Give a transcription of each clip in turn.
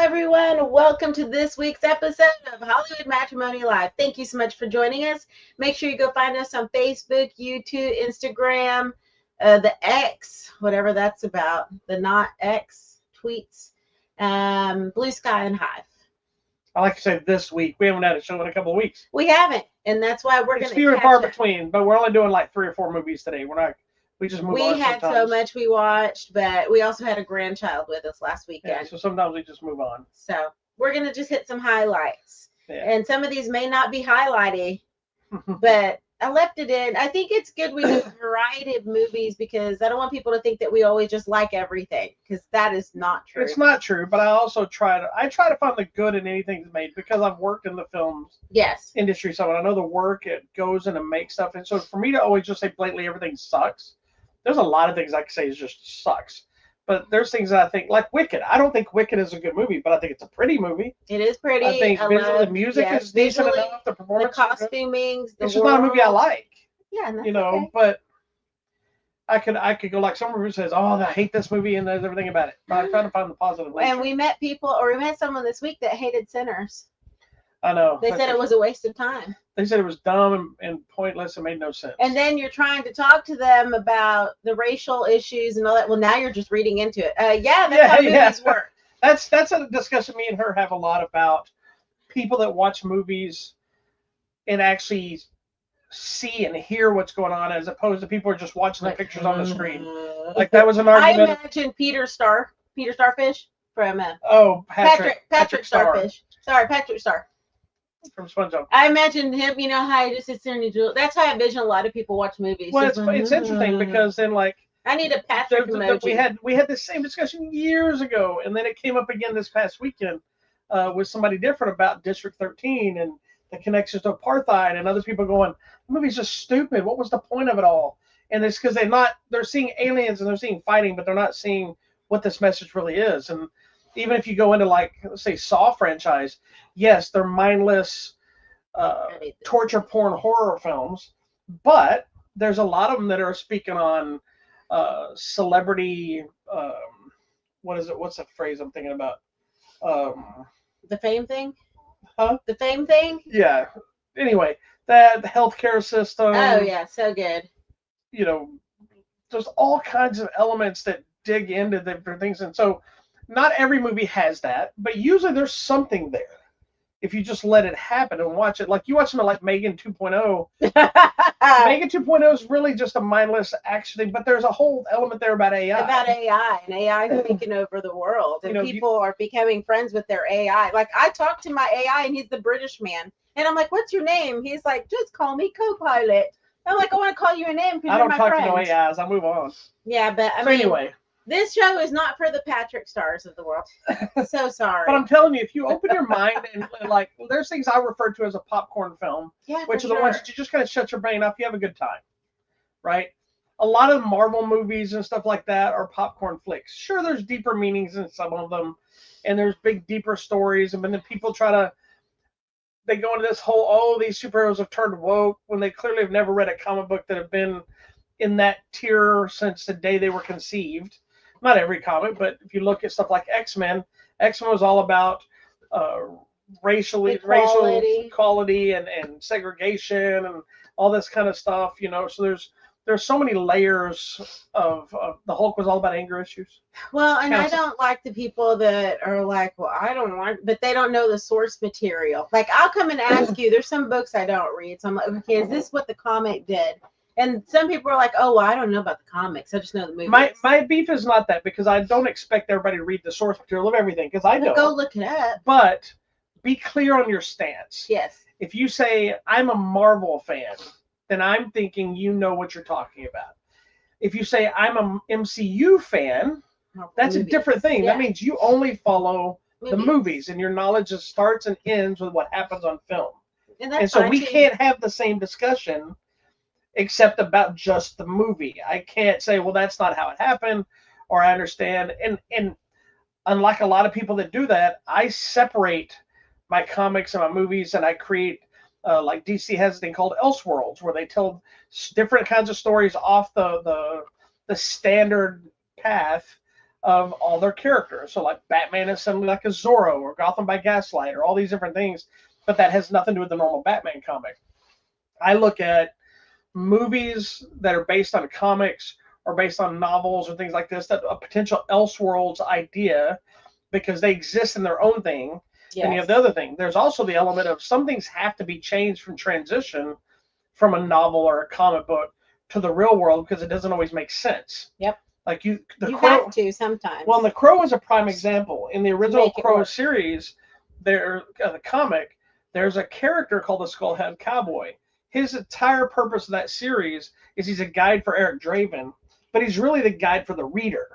everyone. Welcome to this week's episode of Hollywood Matrimony Live. Thank you so much for joining us. Make sure you go find us on Facebook, YouTube, Instagram, the X, whatever that's about, the not X tweets, Blue Sky and Hive. I like to say this week. We haven't had a show in a couple of weeks. We haven't, and that's why we're going to few and far between, but we're only doing like 3 or 4 movies today. We just move on. We had sometimes. so much we watched, but we also had a grandchild with us last weekend. Yeah, so sometimes we just move on. So we're going to just hit some highlights. Yeah. And some of these may not be highlighty, but I left it in. I think it's good we do a variety of movies because I don't want people to think that we always just like everything, because that is not true. It's not true, but I also try to find the good in anything that's made because I've worked in the films industry, so I know the work it goes in to make stuff. And so for me to always just say blatantly everything sucks, there's a lot of things I can say is just sucks. But there's things that I think, like Wicked. I don't think Wicked is a good movie, but I think it's a pretty movie. It is pretty. I think visually, the music is decent enough. The performance, the costuming, it's just not a movie I like. Yeah, and that's okay. But I could go like someone who says, "Oh, I hate this movie," and there's everything about it. But I'm trying to find the positive. And we met someone this week that hated Sinners. I know. They said it was a waste of time. They said it was dumb and pointless and made no sense. And then you're trying to talk to them about the racial issues and all that. Well, now you're just reading into it. That's how movies work. That's a discussion me and her have a lot about people that watch movies and actually see and hear what's going on, as opposed to people who are just watching the pictures on the screen. Like that was an argument. I imagine Peter Starfish from Patrick Starfish. Sorry, Patrick Star. From SpongeBob. I imagine him, how he just sits there and that's how I envision a lot of people watch movies. Well, it's interesting because then I need a Patrick emoji. We had this same discussion years ago, and then it came up again this past weekend with somebody different about District 13 and the connections to apartheid, and other people going, the movie's just stupid. What was the point of it all? And it's because they're seeing aliens and they're seeing fighting, but they're not seeing what this message really is. And even if you go into let's say Saw franchise, yes, they're mindless torture porn horror films, but there's a lot of them that are speaking on celebrity. What is it? What's the phrase I'm thinking about? The fame thing? Huh? The fame thing? Yeah. Anyway, the healthcare system. Oh, yeah, so good. There's all kinds of elements that dig into different things. And so not every movie has that, but usually there's something there if you just let it happen and watch it. Like you watch something like Megan 2.0. Megan 2.0 is really just a mindless action thing, but there's a whole element there about AI. About AI, and AI taking over the world, and people are becoming friends with their AI. Like I talked to my AI, and he's the British man, and I'm like, "What's your name?" He's like, "Just call me Copilot." I'm like, "I want to call you a name because you're my friend." I don't talk to no AIs. I move on. Yeah, but anyway. This show is not for the Patrick Stars of the world. So sorry. But I'm telling you, if you open your mind and there's things I refer to as a popcorn film, which are the ones that you just kind of shut your brain off, you have a good time, right? A lot of Marvel movies and stuff like that are popcorn flicks. Sure, there's deeper meanings in some of them, and there's big, deeper stories, and then people they go into this whole, these superheroes have turned woke, when they clearly have never read a comic book that have been in that tier since the day they were conceived. Not every comic, but if you look at stuff like X-Men was all about racial equality and segregation and all this kind of stuff, So there's so many layers of the Hulk was all about anger issues. Well, and I don't like the people that are like, well, I don't want, but they don't know the source material. Like I'll come and ask you, there's some books I don't read, so I'm like, okay, is this what the comic did? And some people are like, oh, well, I don't know about the comics. I just know the movies. My beef is not that, because I don't expect everybody to read the source material of everything, because I don't. Go look it up. But be clear on your stance. Yes. If you say, I'm a Marvel fan, then I'm thinking you know what you're talking about. If you say, I'm an MCU fan, that's a different thing. Yeah. That means you only follow the movies, and your knowledge just starts and ends with what happens on film. And so we can't have the same discussion except about just the movie. I can't say, well, that's not how it happened, or I understand. And unlike a lot of people that do that, I separate my comics and my movies, and I create, like DC has a thing called Elseworlds, where they tell different kinds of stories off the standard path of all their characters. So like Batman is something like a Zorro or Gotham by Gaslight or all these different things, but that has nothing to do with the normal Batman comic. I look at movies that are based on comics or based on novels or things like this, that a potential Elseworlds idea, because they exist in their own thing. Yes. And you have the other thing. There's also the element of some things have to be changed from transition from a novel or a comic book to the real world because it doesn't always make sense. Yep. Like you Crow, have to sometimes. Well, the Crow is a prime example. In the original Crow series, the comic, there's a character called the Skullhead Cowboy. His entire purpose of that series is he's a guide for Eric Draven, but he's really the guide for the reader.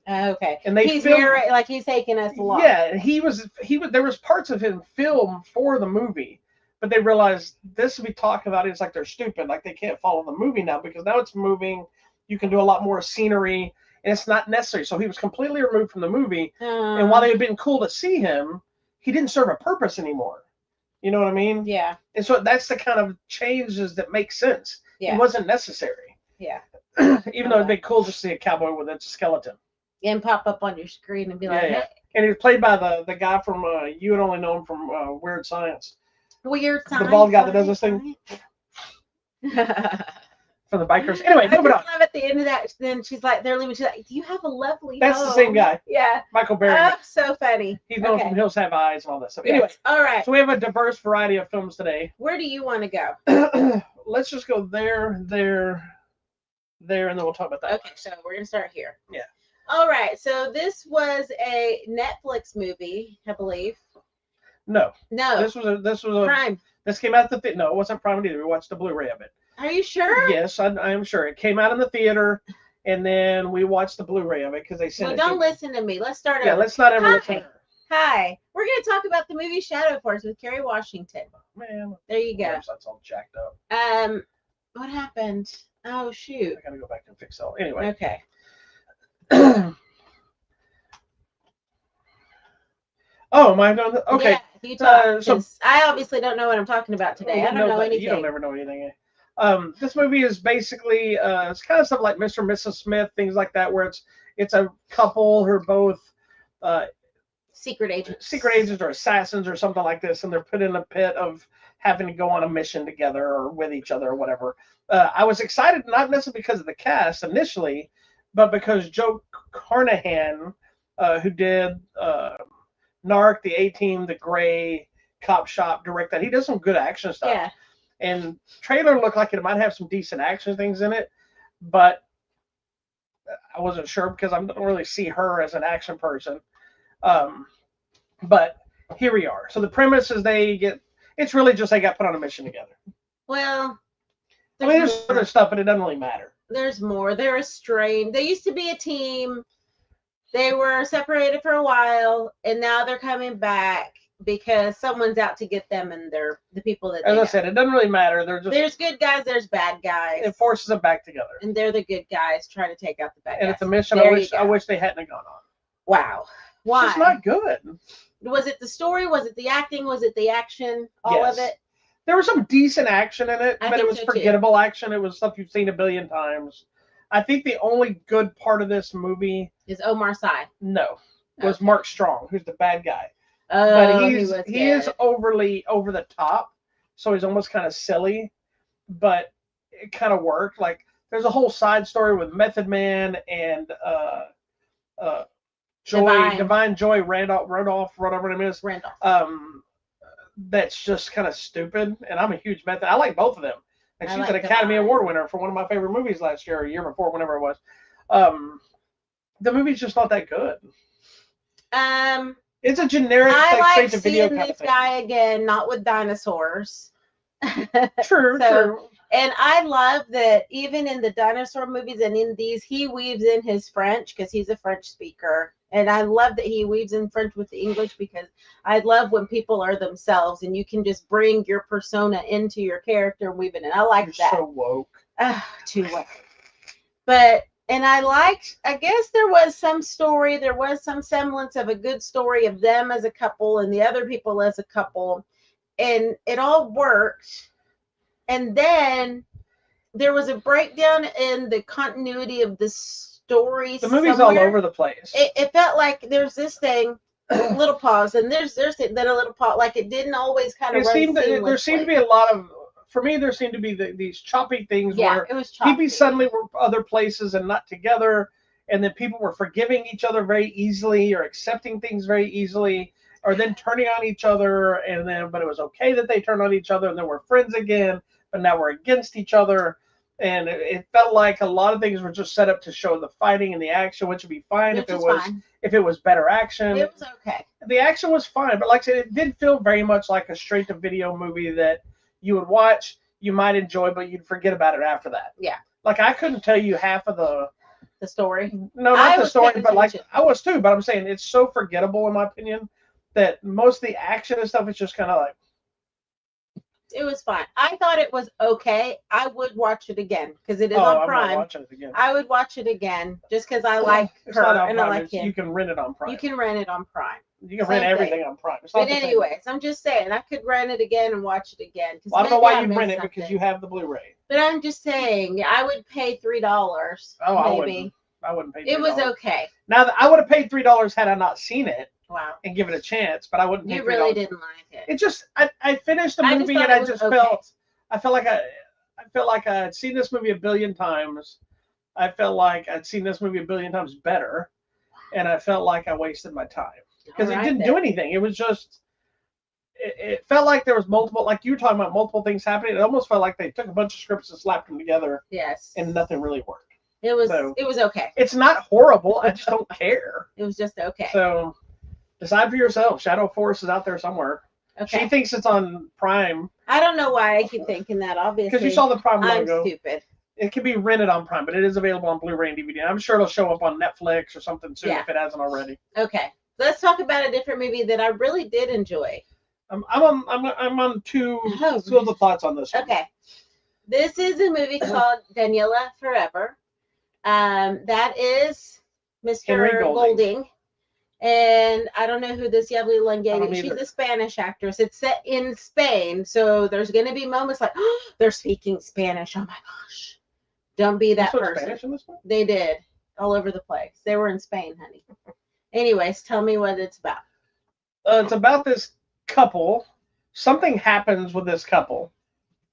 Okay. And he's like he's taking us along. Yeah, he was. There was parts of him filmed for the movie, but they realized this we talk about it's like they're stupid, like they can't follow the movie now because now it's moving. You can do a lot more scenery, and it's not necessary. So he was completely removed from the movie. And while it had been cool to see him, he didn't serve a purpose anymore. You know what I mean? Yeah. And so that's the kind of changes that make sense. Yeah. It wasn't necessary. Yeah. Even though it'd be cool to see a cowboy with a skeleton. And pop up on your screen and be like, hey. And he was played by the guy from, you would only know him from Weird Science. Weird Science? The bald guy that does this thing. For the bikers. Anyway, moving on. I love at the end of that, then she's like, they're leaving, she's like, you have a lovely That's home. The same guy. Yeah. Michael Berry. Oh, so funny. He's known from Hills Have Eyes and all that stuff. Yes. Anyway. All right. So we have a diverse variety of films today. Where do you want to go? Let's just go there, and then we'll talk about that. Okay, so we're going to start here. Yeah. All right. So this was a Netflix movie, I believe. No. This was a Prime. This came out no, it wasn't Prime either. We watched the Blu-ray of it. Are you sure? Yes, I am sure. It came out in the theater, and then we watched the Blu-ray of it because they sent it. Well, don't listen to me. Let's start over. Yeah, let's not ever listen to her. Hi. We're going to talk about the movie Shadow Force with Kerry Washington. Man. There you go. That's all jacked up. What happened? Oh, shoot. I got to go back and fix that. Anyway. Okay. Oh, am I doing okay. Yeah, you talk. So I obviously don't know what I'm talking about today. I don't know anything. You don't ever know anything. This movie is basically it's kind of stuff like Mr. and Mrs. Smith, things like that, where it's a couple who are both secret agents or assassins or something like this, and they're put in a pit of having to go on a mission together or with each other or whatever. I was excited not necessarily because of the cast initially, but because Joe Carnahan, who did Narc, the A-Team, The Gray, Cop Shop, direct that. He does some good action stuff. Yeah. And trailer looked like it might have some decent action things in it, but I wasn't sure because I don't really see her as an action person. But here we are. So the premise is it's really just they got put on a mission together. Well, there's other stuff, but it doesn't really matter. There's more. They're estranged. They used to be a team. They were separated for a while, and now they're coming back because someone's out to get them, and they're the people that. As I said, it doesn't really matter. There's good guys. There's bad guys. It forces them back together, and they're the good guys trying to take out the bad guys. And it's a mission I wish they hadn't gone on. Wow, why? It's not good. Was it the story? Was it the acting? Was it the action? All of it. There was some decent action in it, but it was forgettable action. It was stuff you've seen a billion times. I think the only good part of this movie is Omar Sy. No, was Mark Strong, who's the bad guy. Oh, but he is overly over the top, so he's almost kind of silly. But it kind of worked. Like there's a whole side story with Method Man and Divine Joy Randolph, whatever her name is. Randolph. That's just kind of stupid, and I'm a huge Method. I like both of them. And she's an Academy Award winner for one of my favorite movies last year or a year before, whenever it was. The movie's just not that good. It's a generic. I like seeing this guy again, not with dinosaurs. True. And I love that even in the dinosaur movies and in these, he weaves in his French because he's a French speaker. And I love that he weaves in French with the English because I love when people are themselves and you can just bring your persona into your character and weave it in. I like that. So woke. Too woke. But, and I guess there was some story, there was some semblance of a good story of them as a couple and the other people as a couple. And it all worked. And then there was a breakdown in the continuity of this story. The movie's all over the place. It felt like there's this thing, little pause, and there's then a little pause. Like it didn't always kind of run seamlessly. There seemed to be a lot of, for me, there seemed to be these choppy things where it was choppy. people suddenly were other places and not together, and then people were forgiving each other very easily or accepting things very easily, or then turning on each other, but it was okay that they turned on each other, and then we're friends again, but now we're against each other. And it felt like a lot of things were just set up to show the fighting and the action, which would be fine if it was better action. It was okay. The action was fine, but like I said, it did feel very much like a straight to video movie that you would watch, you might enjoy, but you'd forget about it after that. Yeah. Like I couldn't tell you half of the story. No, not the story, but like I was too. But I'm saying it's so forgettable in my opinion that most of the action and stuff is just kind of like. It was fine. I thought it was okay. I would watch it again because it is on Prime. I'm watching it again. I would watch it again just because I like her and I like him. You can rent it on Prime. You can rent it on Prime. You can rent everything on Prime. But anyways, I'm just saying I could rent it again and watch it again. Well, I don't know why you rent it because you have the Blu-ray. But I'm just saying I would pay $3. Oh, maybe. I wouldn't pay $3. It was okay. Now I would have paid $3 had I not seen it. Wow. And give it a chance, but I wouldn't. You really didn't like it. It just I finished the movie and I just felt I felt like I had seen this movie a billion times. I felt like I'd seen this movie a billion times better, and I felt like I wasted my time because it didn't do anything. It was just it felt like there was multiple, like you were talking about multiple things happening. It almost felt like they took a bunch of scripts and slapped them together. Yes. And nothing really worked. It was okay. It's not horrible. I just don't care. It was just okay. So decide for yourself. Shadow Force is out there somewhere. Okay. She thinks it's on Prime. I don't know why I keep thinking that, obviously. Because you saw the Prime logo. I'm stupid. It can be rented on Prime, but it is available on Blu-ray and DVD. I'm sure it'll show up on Netflix or something soon if it hasn't already. Okay. Let's talk about a different movie that I really did enjoy. I'm on two schools of thoughts on this one. Okay. This is a movie called Daniela Forever. That is Mr. Golding. And I don't know who this lovely lady is. She's a Spanish actress. It's set in Spain, so there's going to be moments like, oh, they're speaking Spanish. Oh my gosh. Don't be that person. Spanish in this one? They did. All over the place. They were in Spain, honey. Anyways, tell me what it's about. It's about this couple. Something happens with this couple.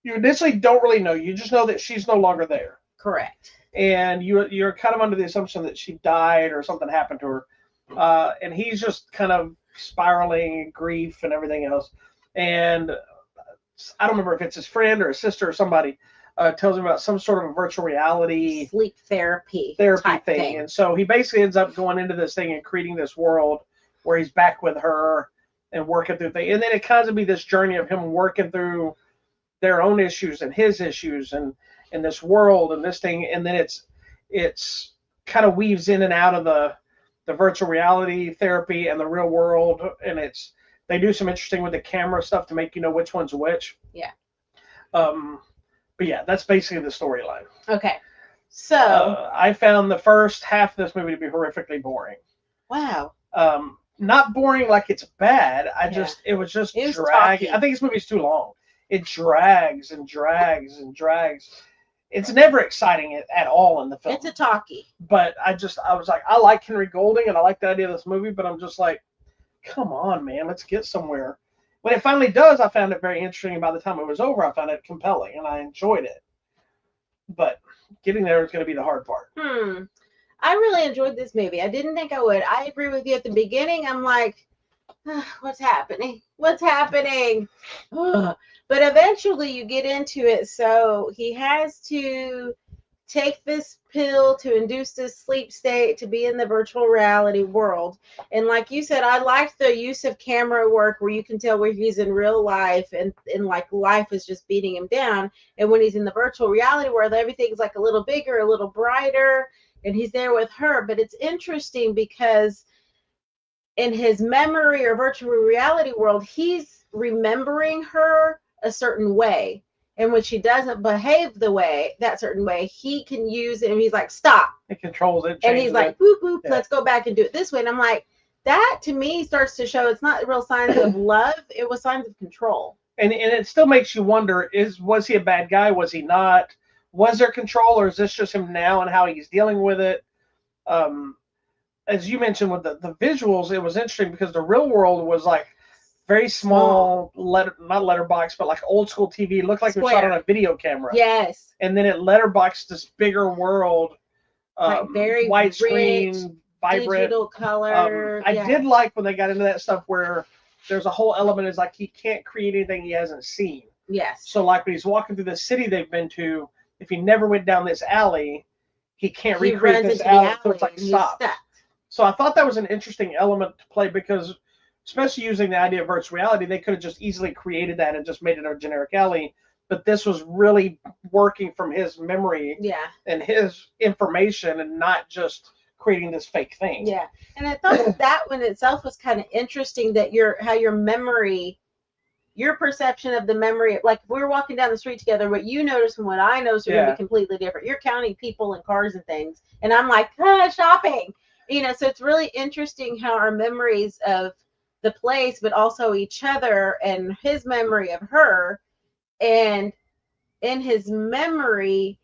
You initially don't really know. You just know that she's no longer there. Correct. And you're kind of under the assumption that she died or something happened to her. And he's just kind of spiraling in grief and everything else. And I don't remember if it's his friend or his sister or somebody tells him about some sort of a virtual reality sleep therapy thing. And so he basically ends up going into this thing and creating this world where he's back with her and working through things. And then it kind of be this journey of him working through their own issues and his issues and this world and this thing. And then it's kind of weaves in and out of the virtual reality therapy and the real world. And they do some interesting with the camera stuff to make you know which one's which. Yeah. But yeah, that's basically the storyline. Okay. So I found the first half of this movie to be horrifically boring. Wow. Not boring like it's bad. It was just dragging. I think this movie's too long. It drags and drags and drags. It's never exciting at all in the film. It's a talkie. But I was like, I like Henry Golding and I like the idea of this movie, but I'm just like, come on, man, let's get somewhere. When it finally does, I found it very interesting. By the time it was over, I found it compelling and I enjoyed it. But getting there is going to be the hard part. I really enjoyed this movie. I didn't think I would. I agree with you at the beginning. I'm like, what's happening? What's happening? But eventually you get into it. So he has to take this pill to induce this sleep state to be in the virtual reality world. And like you said, I liked the use of camera work where you can tell where he's in real life and like life is just beating him down. And when he's in the virtual reality world, everything's like a little bigger, a little brighter, and he's there with her. But it's interesting because in his memory or virtual reality world, he's remembering her a certain way. And when she doesn't behave that certain way, he can use it. And he's like, stop. It controls it. And he's like, boop, boop, let's go back and do it this way. And I'm like, that to me starts to show it's not real signs of love. It was signs of control. And it still makes you wonder, was he a bad guy? Was he not? Was there control, or is this just him now and how he's dealing with it? As you mentioned with the visuals, it was interesting because the real world was like very small, not letterbox, but like old school TV. It looked like it was shot on a video camera. Yes. And then it letterboxed this bigger world, like very widescreen, vibrant, digital color. I did like when they got into that stuff where there's a whole element is like he can't create anything he hasn't seen. Yes. So like when he's walking through the city they've been to, if he never went down this alley, he can't recreate this alley, so it's like stopped. So I thought that was an interesting element to play because, especially using the idea of virtual reality, they could have just easily created that and just made it a generic alley. But this was really working from his memory and his information and not just creating this fake thing. Yeah. And I thought that one itself was kind of interesting that how your memory, your perception of the memory, like if we were walking down the street together, what you notice and what I notice are going to be completely different. You're counting people and cars and things. And I'm like, shopping. So it's really interesting how our memories of the place, but also each other and his memory of her. And in his memory,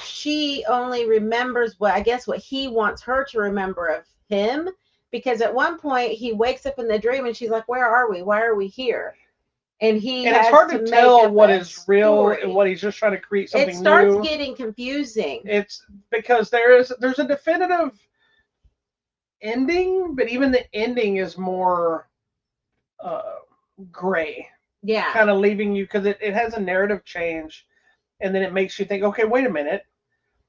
she only remembers what he wants her to remember of him. Because at one point he wakes up in the dream and she's like, where are we? Why are we here? And it's hard to tell what is real and what he's just trying to create something new. It starts getting confusing. It's because there's a definitive ending, but even the ending is more gray. Yeah. Kind of leaving you because it has a narrative change, and then it makes you think, okay, wait a minute.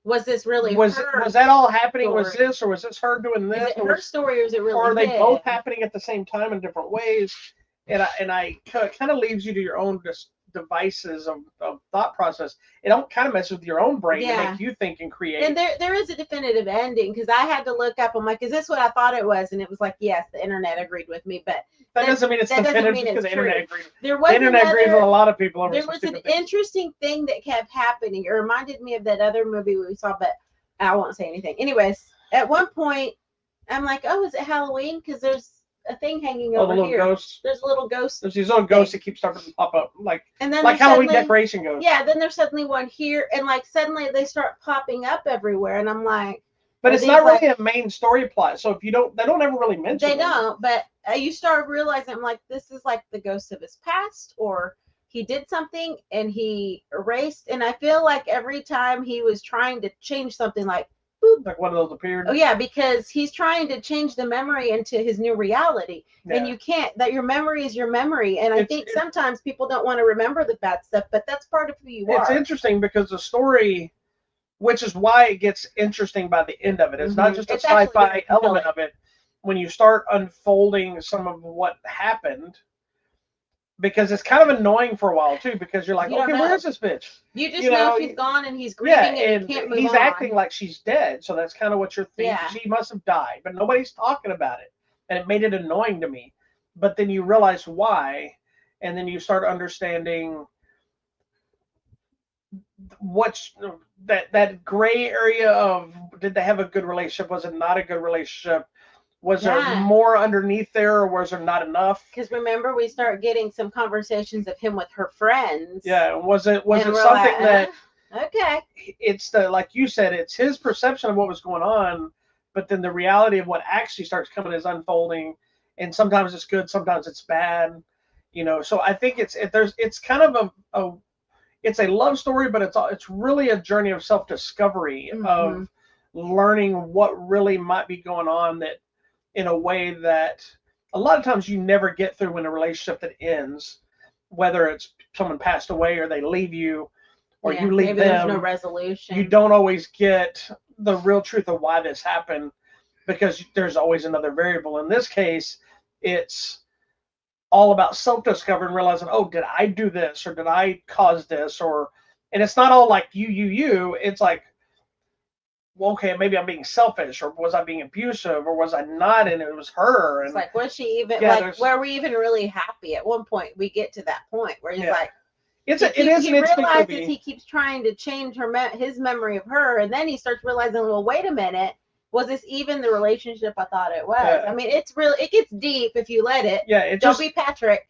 Was this really was that all happening? Story? Was this, or was this her doing this? Is it her story, or is it really? Or are they both happening at the same time in different ways? And I kind of leaves you to your own devices of thought process. It kind of messes with your own brain to make you think and create. And there is a definitive ending because I had to look up. I'm like, is this what I thought it was? And it was like, yes, the internet agreed with me, but that doesn't mean it's definitive because the internet agreed. The internet agrees with a lot of people. There was an interesting thing that kept happening. It reminded me of that other movie we saw, but I won't say anything. Anyways, at one point, I'm like, oh, is it Halloween? Because there's a thing hanging over here. Ghosts. There's a little ghost. There's these little ghosts that keep starting to pop up, like Halloween suddenly, decoration ghosts. Yeah, then there's suddenly one here, and like suddenly they start popping up everywhere, and I'm like. But it's not really a main story plot, so if you don't, they don't ever really mention. They don't, but you start realizing, I'm like, this is like the ghost of his past, or he did something and he erased, and I feel like every time he was trying to change something, like. Boop. Like one of those appeared. Oh yeah, because he's trying to change the memory into his new reality, and you can't. That your memory is your memory, and I think sometimes people don't want to remember the bad stuff, but that's part of who you are. It's interesting because the story, which is why it gets interesting by the end of it. It's not just a sci-fi element of it. When you start unfolding some of what happened. Because it's kind of annoying for a while too, because you're like, okay, where is this bitch? You just know she's gone and he's grieving and he can't move on. He's acting like she's dead, so that's kind of what you're thinking. Yeah. She must have died, but nobody's talking about it, and it made it annoying to me. But then you realize why, and then you start understanding what's that gray area of did they have a good relationship? Was it not a good relationship? Was there more underneath there, or was there not enough? Because remember, we start getting some conversations of him with her friends. Yeah, was it something that? Okay. It's like you said, it's his perception of what was going on, but then the reality of what actually starts coming is unfolding, and sometimes it's good, sometimes it's bad, So I think it's kind of it's a love story, but it's really a journey of self-discovery of learning what really might be going on that. In a way that a lot of times you never get through in a relationship that ends, whether it's someone passed away or they leave you or you leave maybe them. There's no resolution. You don't always get the real truth of why this happened because there's always another variable. In this case, it's all about self-discovery and realizing, oh, did I do this or did I cause this? And it's not all like you. It's like, well, okay, maybe I'm being selfish, or was I being abusive, or was I not? And it was her. And it's like, was she even were we even really happy? At one point, we get to that point where he's like, he realizes he keeps trying to change his memory of her, and then he starts realizing, well, wait a minute, was this even the relationship I thought it was? Yeah. I mean, it gets deep if you let it. Yeah, don't be Patrick.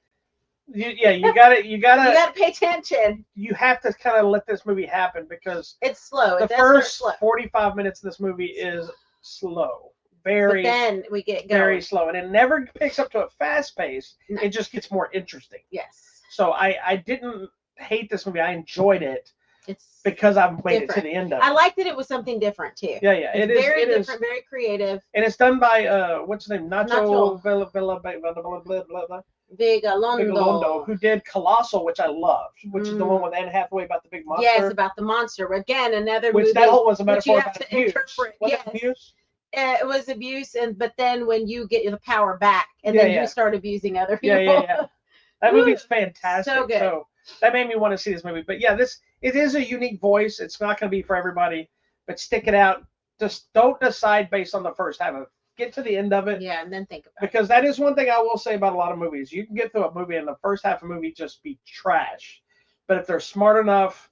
You gotta pay attention. You have to kind of let this movie happen because it's slow. The first 45 minutes of this movie is slow. But then we get going. Very slow, and it never picks up to a fast pace. No. It just gets more interesting. Yes. So I didn't hate this movie. I enjoyed it. It's because I've made it to the end of it. I like that it was something different too. Yeah, yeah. It's very different, very creative. And it's done by what's his name? Nacho Vigalondo, who did Colossal, which I loved, which is the one with Anne Hathaway about the big monster. Yes, about the monster. Again, another movie. Which that whole was a metaphor about abuse. Was it abuse? It was abuse, but then when you get the power back, and then you start abusing other people. Yeah. That movie's fantastic. So good. So that made me want to see this movie. But yeah, it is a unique voice. It's not going to be for everybody, but stick it out. Just don't decide based on the first half of it. Get to the end of it. Yeah, and then think about it. Because that is one thing I will say about a lot of movies. You can get through a movie and the first half of a movie just be trash. But if they're smart enough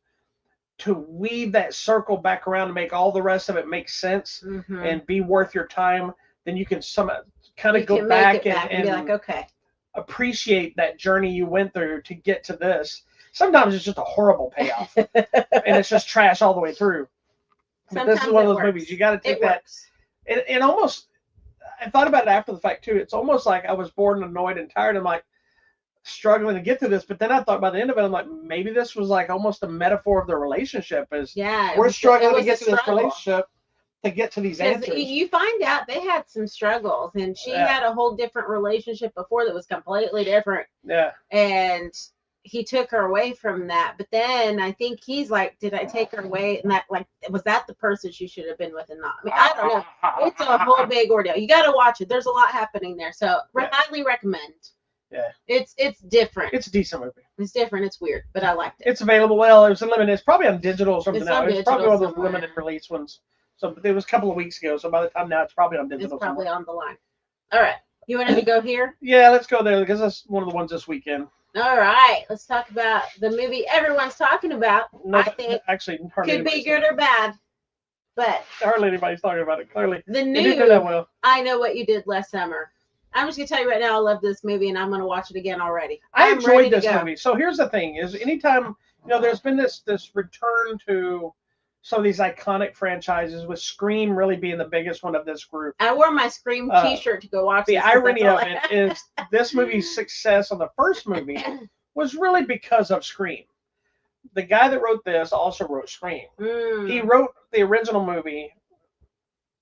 to weave that circle back around to make all the rest of it make sense and be worth your time, then you can kind of go back and be like, okay, appreciate that journey you went through to get to this. Sometimes it's just a horrible payoff and it's just trash all the way through. But this is one of those movies you got to take that. And almost, I thought about it after the fact too. It's almost like I was bored and annoyed and tired. I'm like struggling to get through this, but then I thought by the end of it, I'm like, maybe this was like almost a metaphor of the relationship. We're struggling to get to this relationship to get to these answers. You find out they had some struggles, and she had a whole different relationship before that was completely different. Yeah. And he took her away from that, but then I think he's like, did I take her away? And that, like, was that the person she should have been with and not? I mean, I don't know. It's a whole big ordeal. You got to watch it. There's a lot happening there, so highly recommend. Yeah. It's different. It's a decent movie. It's different. It's weird, but I liked it. It's available. Well, it was limited. It's probably on digital or something now. It's probably one of those limited release ones. So it was a couple of weeks ago. So by the time now, it's probably on digital. It's probably on the line. All right. You wanted to go here? Yeah, let's go there because that's one of the ones this weekend. All right, let's talk about the movie everyone's talking about. No, I think actually could be good or bad, but hardly anybody's talking about it. Clearly, the new I Know What You Did Last Summer. I'm just gonna tell you right now, I love this movie, and I'm gonna watch it again already. I enjoyed this movie. So here's the thing: is anytime there's been this return to some of these iconic franchises, with Scream really being the biggest one of this group. I wore my Scream T-shirt to go watch. The irony of it is this movie's success on the first movie was really because of Scream. The guy that wrote this also wrote Scream. He wrote the original movie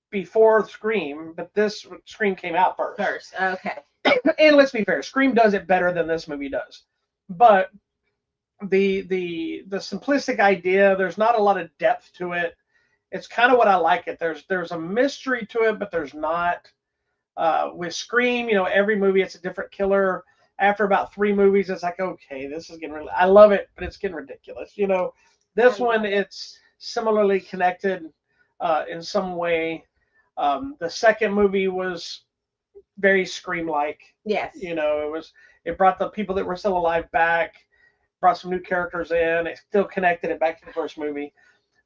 before Scream, but this Scream came out first. Okay. And let's be fair, Scream does it better than this movie does. But the simplistic idea, there's not a lot of depth to it. It's kind of what I like it. There's a mystery to it, but there's not. With Scream, every movie it's a different killer. After about 3 movies, it's like, okay, this is getting I love it, but it's getting ridiculous. This one, it's similarly connected in some way. The second movie was very Scream-like. Yes. It brought the people that were still alive back, brought some new characters in. It still connected it back to the first movie.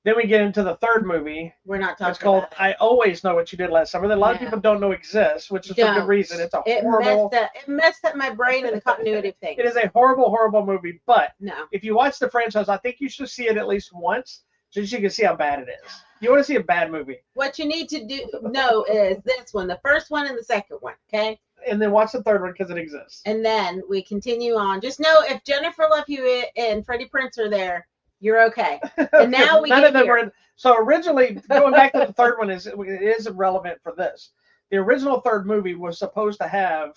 Then we get into the third movie. We're not talking. It's called "I Always Know What You Did Last Summer." That a lot of people don't know exists, which is for good reason. It's horrible. It messed up my brain and the continuity thing. It is a horrible, horrible movie. But no, if you watch the franchise, I think you should see it at least once, just so you can see how bad it is. You want to see a bad movie? What you need to know is this one, the first one and the second one. Okay. And then watch the third one because it exists. And then we continue on. Just know if Jennifer Love Hewitt and Freddie Prinze are there, you're okay. And now we none of them were in. So originally, going back to the third one is irrelevant for this. The original third movie was supposed to have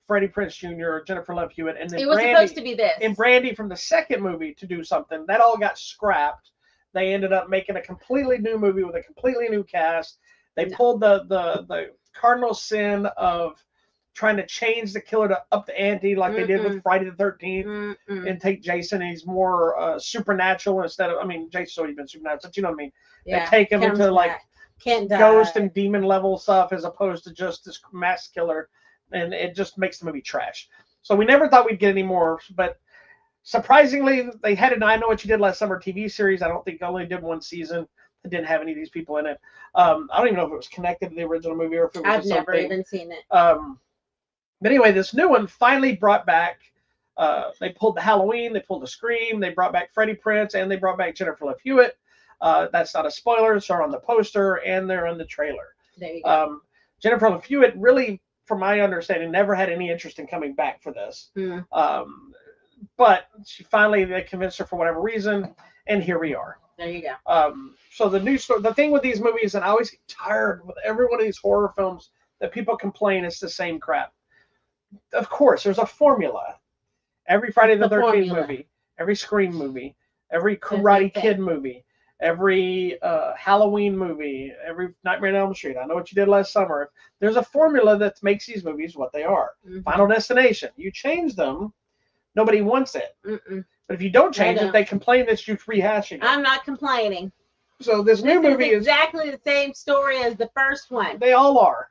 Freddie Prinze Jr., Jennifer Love Hewitt, and then it was supposed to be this. And Brandy from the second movie to do something. That all got scrapped. They ended up making a completely new movie with a completely new cast. They pulled the cardinal sin of trying to change the killer to up the ante like they did with Friday the 13th and take Jason. He's more supernatural instead of, Jason's already been supernatural, but you know what I mean? Yeah, they take him into like ghost and demon level stuff as opposed to just this mass killer, and it just makes the movie trash. So we never thought we'd get any more, but surprisingly, they had an I Know What You Did Last Summer TV series. I don't think they only did 1 season. It didn't have any of these people in it. I don't even know if it was connected to the original movie or if it was I've never even seen it. But anyway, this new one finally brought back, they pulled the Halloween, they pulled the Scream, they brought back Freddie Prinze, and they brought back Jennifer Love Hewitt. That's not a spoiler. It's on the poster, and they're on the trailer. There you go. Jennifer Love Hewitt really, from my understanding, never had any interest in coming back for this. But she finally, they convinced her for whatever reason, and here we are. There you go. So the thing with these movies, and I always get tired with every one of these horror films that people complain it's the same crap. Of course, there's a formula. Every Friday the 13th movie, every Scream movie, every Karate Kid movie, every Halloween movie, every Nightmare on Elm Street. I Know What You Did Last Summer. There's a formula that makes these movies what they are. Final Destination. You change them, nobody wants it. But if you don't change it, they complain that you're rehashing it. I'm not complaining. So this new movie is exactly the same story as the first one. They all are.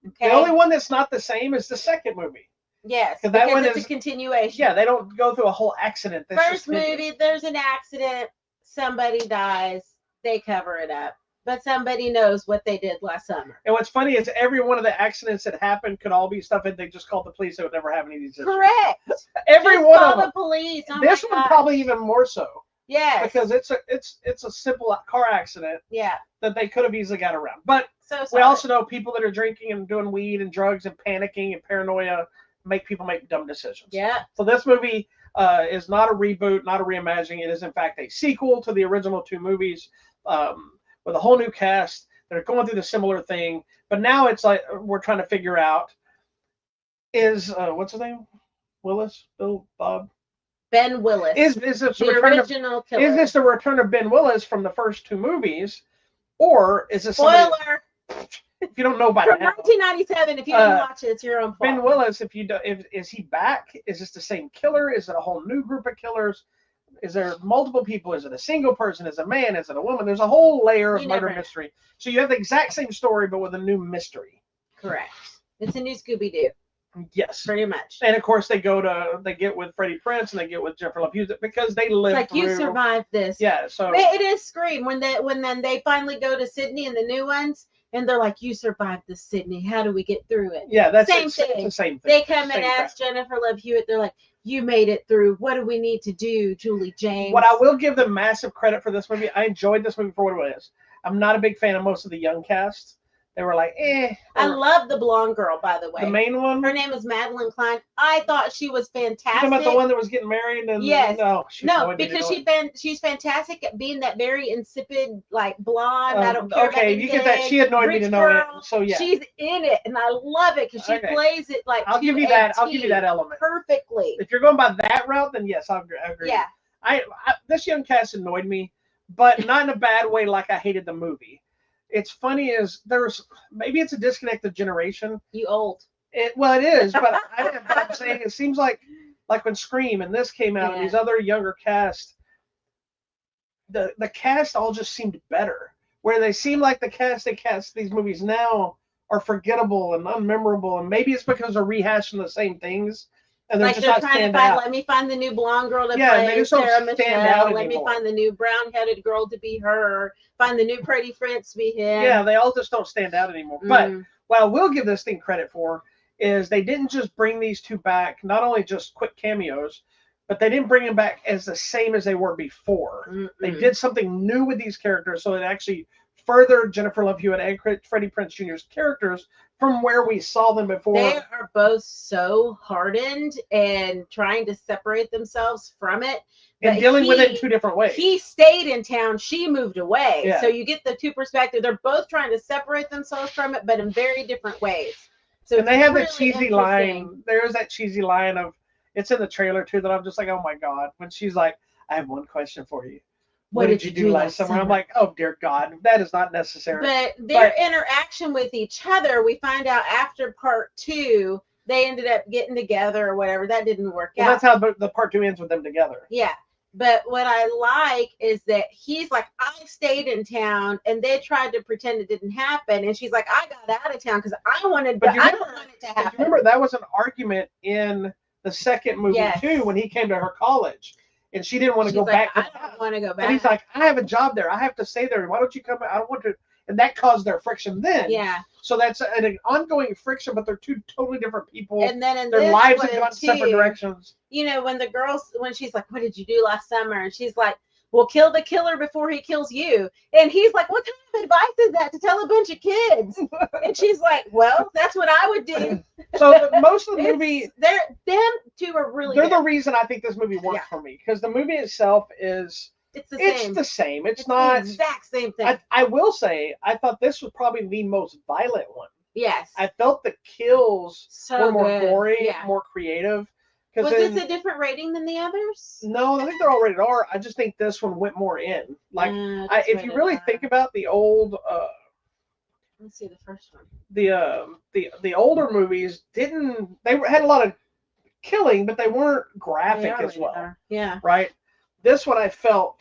Okay. The only one that's not the same is the second movie. Yes, because it's a continuation. Yeah, they don't go through a whole accident. First movie, there's an accident, somebody dies, they cover it up. But somebody knows what they did last summer. And what's funny is every one of the accidents that happened could all be stuff that they just called the police. They would never have any of these issues. Correct. Every one of them. The police. Oh this one probably even more so. Yes. Because it's a simple car accident. Yeah. That they could have easily got around. But we also know people that are drinking and doing weed and drugs and panicking and paranoia make people make dumb decisions. Yeah. So this movie is not a reboot, not a reimagining. It is in fact a sequel to the original two movies with a whole new cast. They're going through the similar thing, but now it's like we're trying to figure out is what's his name? Willis, Bill, Bob. Ben Willis. Is this the original killer? Is this the return of Ben Willis from the first two movies, or is this spoiler? If you don't know about from 1997, if you didn't watch it, it's your own fault. Ben Willis, is he back? Is this the same killer? Is it a whole new group of killers? Is there multiple people? Is it a single person? Is it a man? Is it a woman? There's a whole layer of murder mystery. So you have the exact same story, but with a new mystery. Correct. It's a new Scooby-Doo. Yes, pretty much. And of course, they get with Freddie Prinze and they get with Jennifer Love Hewitt because they live. It's like you survived this. Yeah, so it is Scream when then they finally go to Sydney and the new ones. And they're like, you survived this, Sydney. How do we get through it? Yeah, that's same thing. It's the same thing. They come and ask Jennifer Love Hewitt. They're like, you made it through. What do we need to do, Julie James? What I will give them massive credit for this movie. I enjoyed this movie for what it is. I'm not a big fan of most of the young cast. They were like, I love the blonde girl, by the way. The main one? Her name is Madeline Klein. I thought she was fantastic. You talking about the one that was getting married? And yes. No, because she's fantastic at being that very insipid, like blonde. I don't care. Okay, you get that. She annoyed me to know it. So yeah, she's in it, and I love it because she plays it like. I'll give you that. I'll give you that element perfectly. If you're going by that route, then yes, I agree. Yeah. I this young cast annoyed me, but not in a bad way. Like I hated the movie. It's funny is maybe it's a disconnect of generation. You old. It is, but I'm saying it seems like when Scream and this came out and these other younger cast, the cast all just seemed better. Where they seem like the cast they cast these movies now are forgettable and unmemorable, and maybe it's because they're rehashing the same things. And they're just not trying to find. Let me find the new blonde girl to play Sarah Michelle. Let me find the new brown-headed girl to be her. Find the new Freddie Prinze to be him. Yeah, they all just don't stand out anymore. But what I will give this thing credit for is they didn't just bring these two back, not only just quick cameos, but they didn't bring them back as the same as they were before. They did something new with these characters, so it actually furthered Jennifer Love Hewitt and Freddie Prinze Jr.'s characters from where we saw them before. They are both so hardened and trying to separate themselves from it. And dealing with it in two different ways. He stayed in town. She moved away. Yeah. So you get the two perspectives. They're both trying to separate themselves from it, but in very different ways. So and they have that cheesy line. There is that cheesy line of, it's in the trailer too, that I'm just like, oh my God. When she's like, I have one question for you. What did you do last summer? I'm like, oh dear God, that is not necessary. But their interaction with each other, we find out after part 2, they ended up getting together or whatever. That didn't work out. That's how the part 2 ends with them together. Yeah. But what I like is that he's like, I stayed in town, and they tried to pretend it didn't happen. And she's like, I got out of town because I wanted to happen. But you remember that was an argument in the second movie too, when he came to her college. And she didn't want to go back. I don't want to go back. And he's like, I have a job there. I have to stay there. Why don't you come? I don't want to. And that caused their friction then. Yeah. So that's an ongoing friction, but they're two totally different people. And then in their lives have gone separate directions. You know, when she's like, what did you do last summer? And she's like, Well, kill the killer before he kills you. And he's like, what kind of advice is that to tell a bunch of kids? And she's like, well, that's what I would do. So most of the movie, them two are really they're the reason I think this movie works for me, because the movie itself is it's the same. It's not the exact same thing. I will say I thought this was probably the most violent one. Yes. I felt the kills were more gory, more creative. Was this a different rating than the others? No, I think they're all rated R. I just think this one went more in. Like, if you really think about the old, let's see the first one. The older movies they had a lot of killing, but they weren't graphic as well. Yeah. Right. This one I felt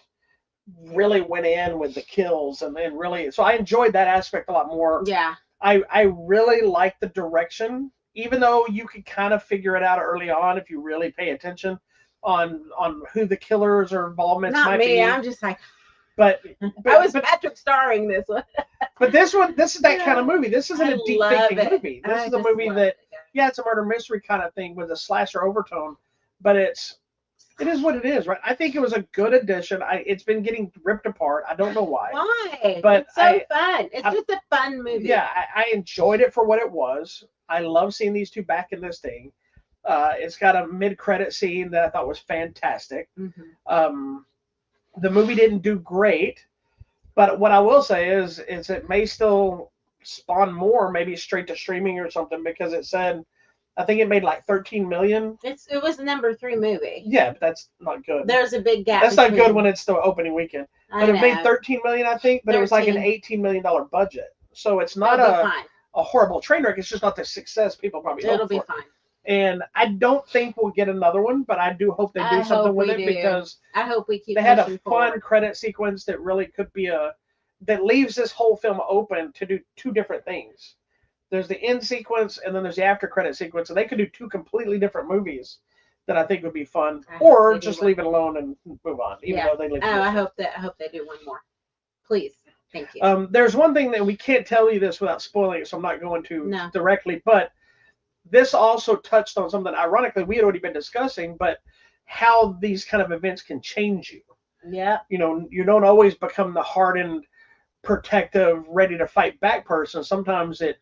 really went in with the kills and really, so I enjoyed that aspect a lot more. Yeah. I really liked the direction. Even though you could kind of figure it out early on if you really pay attention on who the killers or involvements might be. I'm just like, but I was Patrick starring this one. But this is that kind of movie. This isn't a deep thinking movie. This is a movie that it's a murder mystery kind of thing with a slasher overtone, but it is what it is, right? I think it was a good addition. It's been getting ripped apart. I don't know why. Why? But it's so fun. It's just a fun movie. Yeah, I enjoyed it for what it was. I love seeing these two back in this thing. It's got a mid-credit scene that I thought was fantastic. Mm-hmm. The movie didn't do great, but what I will say is it may still spawn more, maybe straight to streaming or something, because it said, I think it made like 13 million. It was the number 3 movie. Yeah, but that's not good. There's a big gap. That's not good when it's the opening weekend. But it made 13 million, I think, but 13. It was like an $18 million budget. So it's not a horrible train wreck. It's just not the success people probably hope for. It'll be fine. And I don't think we'll get another one, but I do hope they do something with it, because I hope we keep. They had a fun credit sequence that really could be that leaves this whole film open to do 2 different things. There's the end sequence, and then there's the after credit sequence, and they could do 2 completely different movies that I think would be fun, or just leave it alone and move on. Even though they leave. I hope they do one more. Please. Thank you. There's one thing that we can't tell you this without spoiling it, so I'm not going to directly, but this also touched on something, ironically, we had already been discussing, but how these kind of events can change you. Yeah. You don't always become the hardened, protective, ready to fight back person. Sometimes it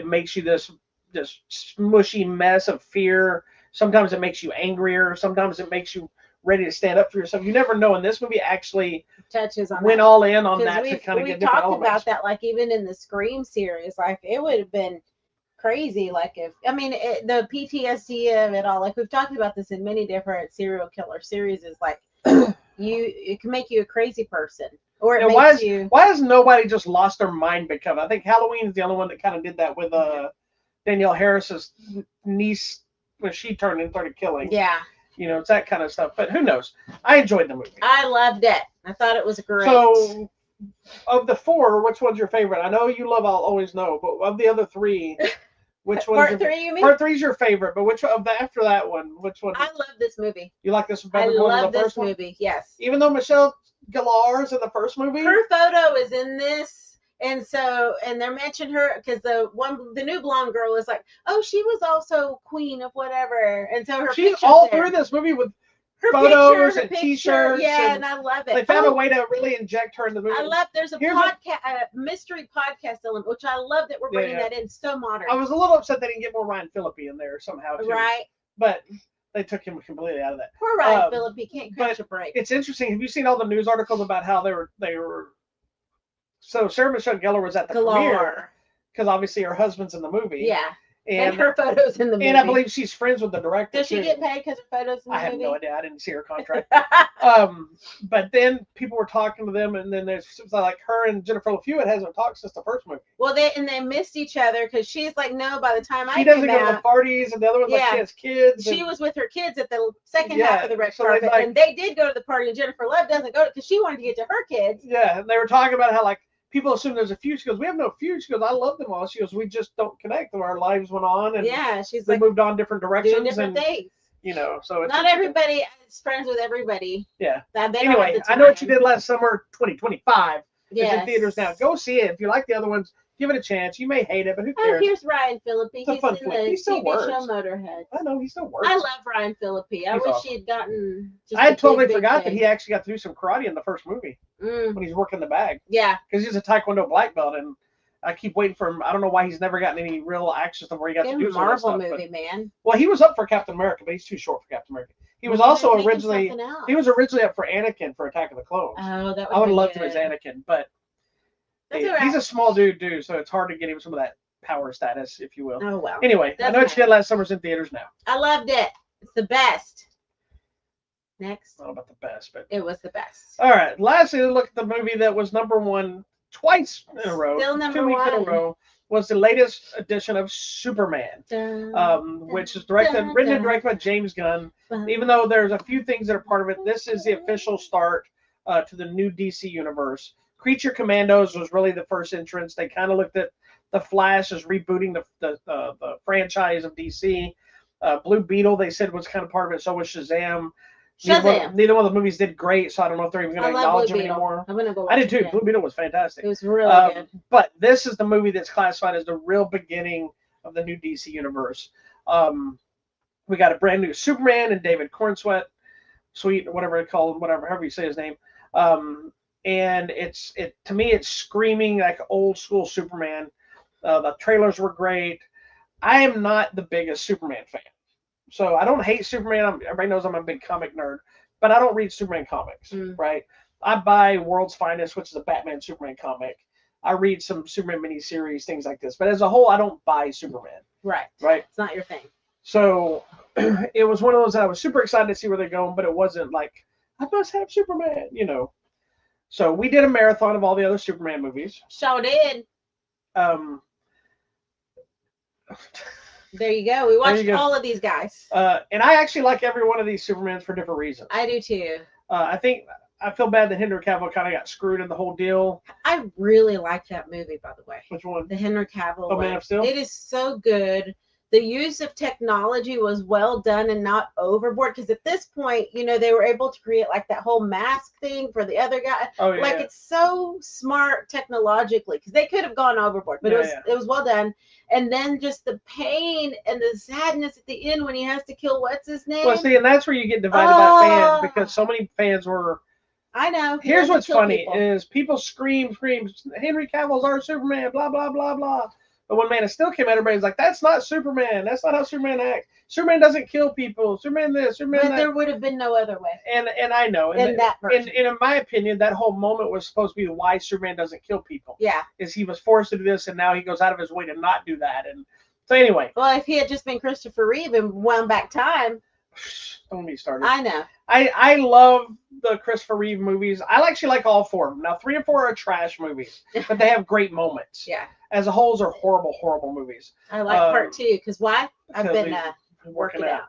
makes you this smushy mess of fear. Sometimes it makes you angrier. Sometimes it makes you ready to stand up for yourself. You never know. And this movie actually touches on went all in on that to kind of get different elements. We talked about that, like even in the Scream series, like it would have been crazy. Like the PTSD of it all. Like we've talked about this in many different serial killer series. Is like it can make you a crazy person, or it makes you. Why has nobody just lost their mind because? I think Halloween is the only one that kind of did that with Danielle Harris's niece when she turned and started killing. Yeah. It's that kind of stuff. But who knows? I enjoyed the movie. I loved it. I thought it was great. So, of the 4, which one's your favorite? I know you love I'll Always Know, but of the other 3, which one's Part 3, you mean? Part 3 is your favorite, but after that one, which one? I love this movie. You like this one better than the first one? I love this movie, yes. Even though Michelle Gellar's in the first movie? Her photo is in this. And they mentioned her because the new blonde girl is like, oh, she was also queen of whatever, and so she's all through this movie with her photos and T-shirts. Yeah, and I love it. They found a way to really inject her in the movie. I love. There's a mystery podcast element, which I love that we're bringing that in. So modern. I was a little upset they didn't get more Ryan Phillippe in there somehow too. Right. But they took him completely out of that. Poor Ryan Phillippe can't catch a break. It's interesting. Have you seen all the news articles about how they were? So Sarah Michelle Gellar was at the premiere because obviously her husband's in the movie. Yeah. And her photos in the movie. And I believe she's friends with the director. Does she get paid because her photos in the movie? I have no idea. I didn't see her contract. But then people were talking to them, and then there's like her and Jennifer Love Hewitt hasn't talked since the first movie. Well, they missed each other because she's like, no, by the time she doesn't go to the parties, and the other one like she has kids. She was with her kids at the second half of the red carpet, and they did go to the party, and Jennifer Love doesn't go because she wanted to get to her kids. Yeah, and they were talking about how like people assume there's a feud. She goes, we have no feud. She goes, I love them all. She goes, we just don't connect. Our lives went on, and she's they moved on different directions, doing different things. So it's not everybody is friends with everybody. Yeah. Anyway, I know what you did last summer, 2025. It's in theaters now. Go see it. If you like the other ones, Give it a chance. You may hate it, but who Oh, cares? here's Ryan Phillippe. It's a He's fun in flick. the He still TV works. show Motorhead. I know, he still works. I love Ryan Phillippe. I He's wish awesome. he had gotten just I a had totally big forgot that thing. he actually got to do some karate in the first movie when he's working the bag. Yeah. Because he's a Taekwondo black belt, and I keep waiting for him. I don't know why he's never gotten any real action stuff where he got to do some Marvel of that stuff, movie, man. Well, he was up for Captain America, but he's too short for Captain America. He was also originally up for Anakin for Attack of the Clones. Oh, that I would have loved good. him as Anakin, but right. He's a small dude, so it's hard to get him some of that power status, if you will. Oh well. Anyway, I know it's good last summer's in theaters now. I loved it. It's the best. Next. I don't know about the best, but it was the best. All right. Lastly, look at the movie that was #1 twice in a row. Still number 2 weeks in a row. Was the latest edition of Superman, which is written and directed by James Gunn. Even though there's a few things that are part of it, this is the official start to the new DC universe. Creature Commandos was really the first entrance. They kind of looked at the Flash as rebooting the franchise of DC. Blue Beetle, they said, was kind of part of it. So was Shazam. Neither one of the movies did great, so I don't know if they're even going to acknowledge them anymore. I'm gonna go. I did too. Blue Beetle was fantastic. It was really good. But this is the movie that's classified as the real beginning of the new DC universe. We got a brand new Superman and David Cornsweet, whatever they call him, however you say his name. And to me, it's screaming like old school Superman. The trailers were great. I am not the biggest Superman fan. So I don't hate Superman. Everybody knows I'm a big comic nerd, but I don't read Superman comics, right? I buy World's Finest, which is a Batman Superman comic. I read some Superman miniseries, things like this. But as a whole, I don't buy Superman. Right. It's not your thing. So it was one of those that I was super excited to see where they're going, but it wasn't like, I must have Superman, So we did a marathon of all the other Superman movies. Sure did. There you go. We watched all of these guys. And I actually like every one of these Supermans for different reasons. I do too. I feel bad that Henry Cavill kind of got screwed in the whole deal. I really like that movie, by the way. Which one? The Henry Cavill one. Man of Steel? It is so good. The use of technology was well done and not overboard, because at this point, they were able to create like that whole mask thing for the other guy. Oh, yeah, like it's so smart technologically, because they could have gone overboard, but it was well done. And then just the pain and the sadness at the end when he has to kill what's his name. Well, see, and that's where you get divided by fans, because so many fans were. I know. Here's what's funny is people scream, Henry Cavill's our Superman, blah blah blah blah. But when Man of Steel came out, everybody's like, that's not Superman. That's not how Superman acts. Superman doesn't kill people. Superman this, Superman that. But there would have been no other way. And I know. In that version. And in my opinion, that whole moment was supposed to be why Superman doesn't kill people. Yeah. Is he was forced to do this, and now he goes out of his way to not do that. And so anyway. Well, if he had just been Christopher Reeve and wound back time. Don't be started. I know. I love the Christopher Reeve movies. I actually like all 4 of them. Now, 3 and 4 are trash movies, but they have great moments. Yeah. As a whole, are horrible, horrible movies. I like part 2 because why? I've been working out.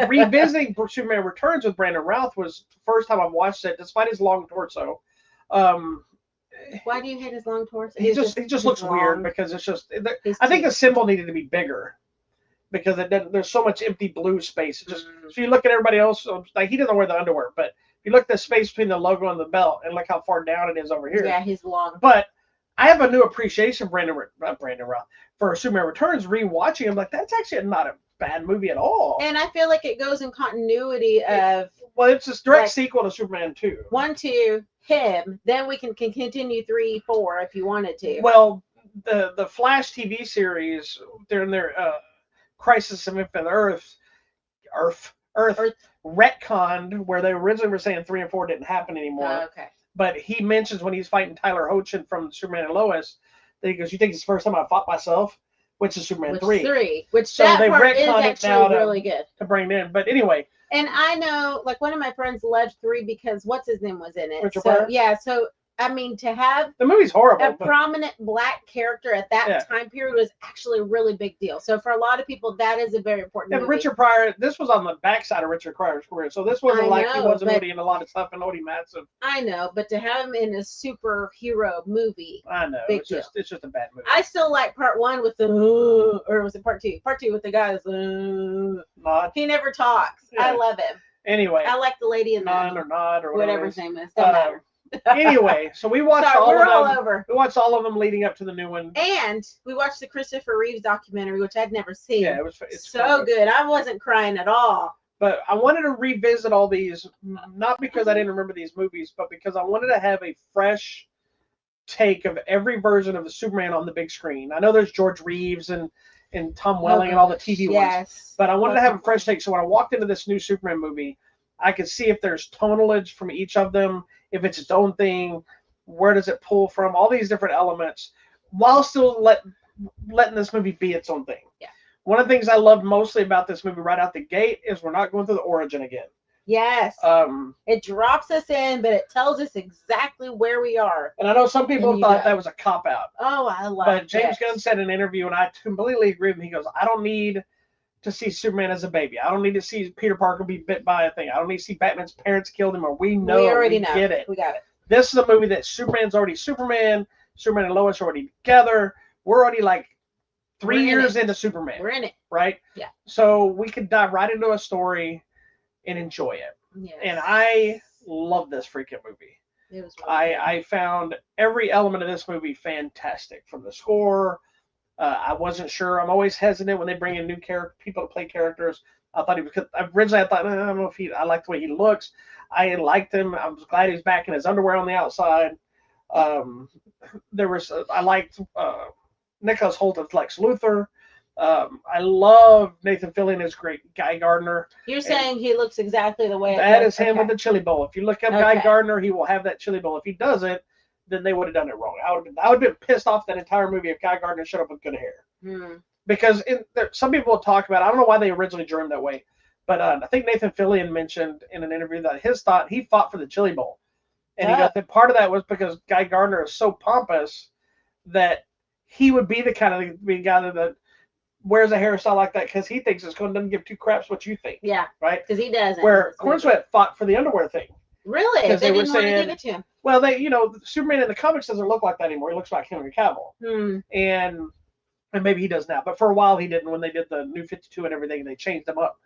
Revisiting Superman Returns with Brandon Routh was the first time I've watched it, despite his long torso. Why do you hate his long torso? He just looks weird because it's just. I think the symbol needed to be bigger. Because there's so much empty blue space. So you look at everybody else, like he doesn't wear the underwear, but if you look at the space between the logo and the belt, and look how far down it is over here. Yeah, he's long. But I have a new appreciation for Superman Returns. Rewatching him, like that's actually not a bad movie at all. And I feel like it goes in continuity of. Well, it's a direct sequel to Superman 2. 1, 2, him. Then we can continue 3, 4 if you wanted to. Well, the Flash TV series, they're in their. Crisis of Infinite Earth retconned where they originally were saying 3 and 4 didn't happen anymore. Oh, okay. But he mentions when he's fighting Tyler Hoechlin from Superman and Lois, that he goes, "You think it's the first time I fought myself?" Which is Superman 3. Which so that they part is retconned it now really good to bring it in. But anyway. And I know, like one of my friends loved 3 because what's his name was in it. Richard Pryor? Yeah, so I mean, to have the movie's horrible. A prominent black character at that time period was actually a really big deal. So for a lot of people, that is a very important movie. Richard Pryor, this was on the backside of Richard Pryor's career. So this wasn't he wasn't really in a lot of stuff and Odie Massive. I know, but to have him in a superhero movie, I know. It's just a bad movie. I still like part 1 with the or was it part 2? Part 2 with the guy that's he never talks. Yeah. I love him. Anyway, I like the lady in or whatever his name is. Don't matter. Anyway, so we watched Sorry, all we're of all them. over. We watched all of them leading up to the new one. And we watched the Christopher Reeves documentary, which I'd never seen. Yeah, it's so good. I wasn't crying at all. But I wanted to revisit all these, not because I didn't remember these movies, but because I wanted to have a fresh take of every version of the Superman on the big screen. I know there's George Reeves and Tom Welling and all the TV ones, but I wanted to have a fresh take. So when I walked into this new Superman movie, I could see if there's tonalage from each of them, if it's its own thing, where does it pull from, all these different elements, while still letting this movie be its own thing. Yeah. One of the things I loved mostly about this movie right out the gate is we're not going through the origin again. Yes. It drops us in, but it tells us exactly where we are. And I know some people thought that was a cop-out. Oh, I love it. But James Gunn said in an interview, and I completely agree with him, he goes, I don't need to see Superman as a baby. I don't need to see Peter Parker be bit by a thing. I don't need to see Batman's parents killed him, or we already know. Get it. We got it. This is a movie that Superman's already Superman. Superman and Lois are already together. We're already like 3 years into Superman. We're in it. Right? Yeah. So we could dive right into a story and enjoy it. Yes. And I love this freaking movie. It was really I found every element of this movie fantastic, from the score. I wasn't sure. I'm always hesitant when they bring in new people to play characters. I thought he was. Originally, I thought, I don't know if I like the way he looks. I liked him. I was glad he's back in his underwear on the outside. I liked Nicholas Hoult as Lex Luthor. I love Nathan Fillion as great Guy Gardner. You're saying he looks exactly the way that is him with the chili bowl. If you look up Guy Gardner, he will have that chili bowl. If he doesn't, then they would have done it wrong. I would have been pissed off that entire movie if Guy Gardner showed up with good hair. Because some people will talk about, I don't know why they originally drew him that way, but I think Nathan Fillion mentioned in an interview that he fought for the chili bowl. And he got that part of that was because Guy Gardner is so pompous that he would be the kind of guy that wears a hairstyle like that because he thinks doesn't give two craps what you think. Yeah. Right? Because he doesn't. Where Cornsweat fought for the underwear thing. Really? Because they didn't want to give it to him. Well, Superman in the comics doesn't look like that anymore. He looks like Henry Cavill. And maybe he does now. But for a while he didn't when they did the New 52 and everything, and they changed them up.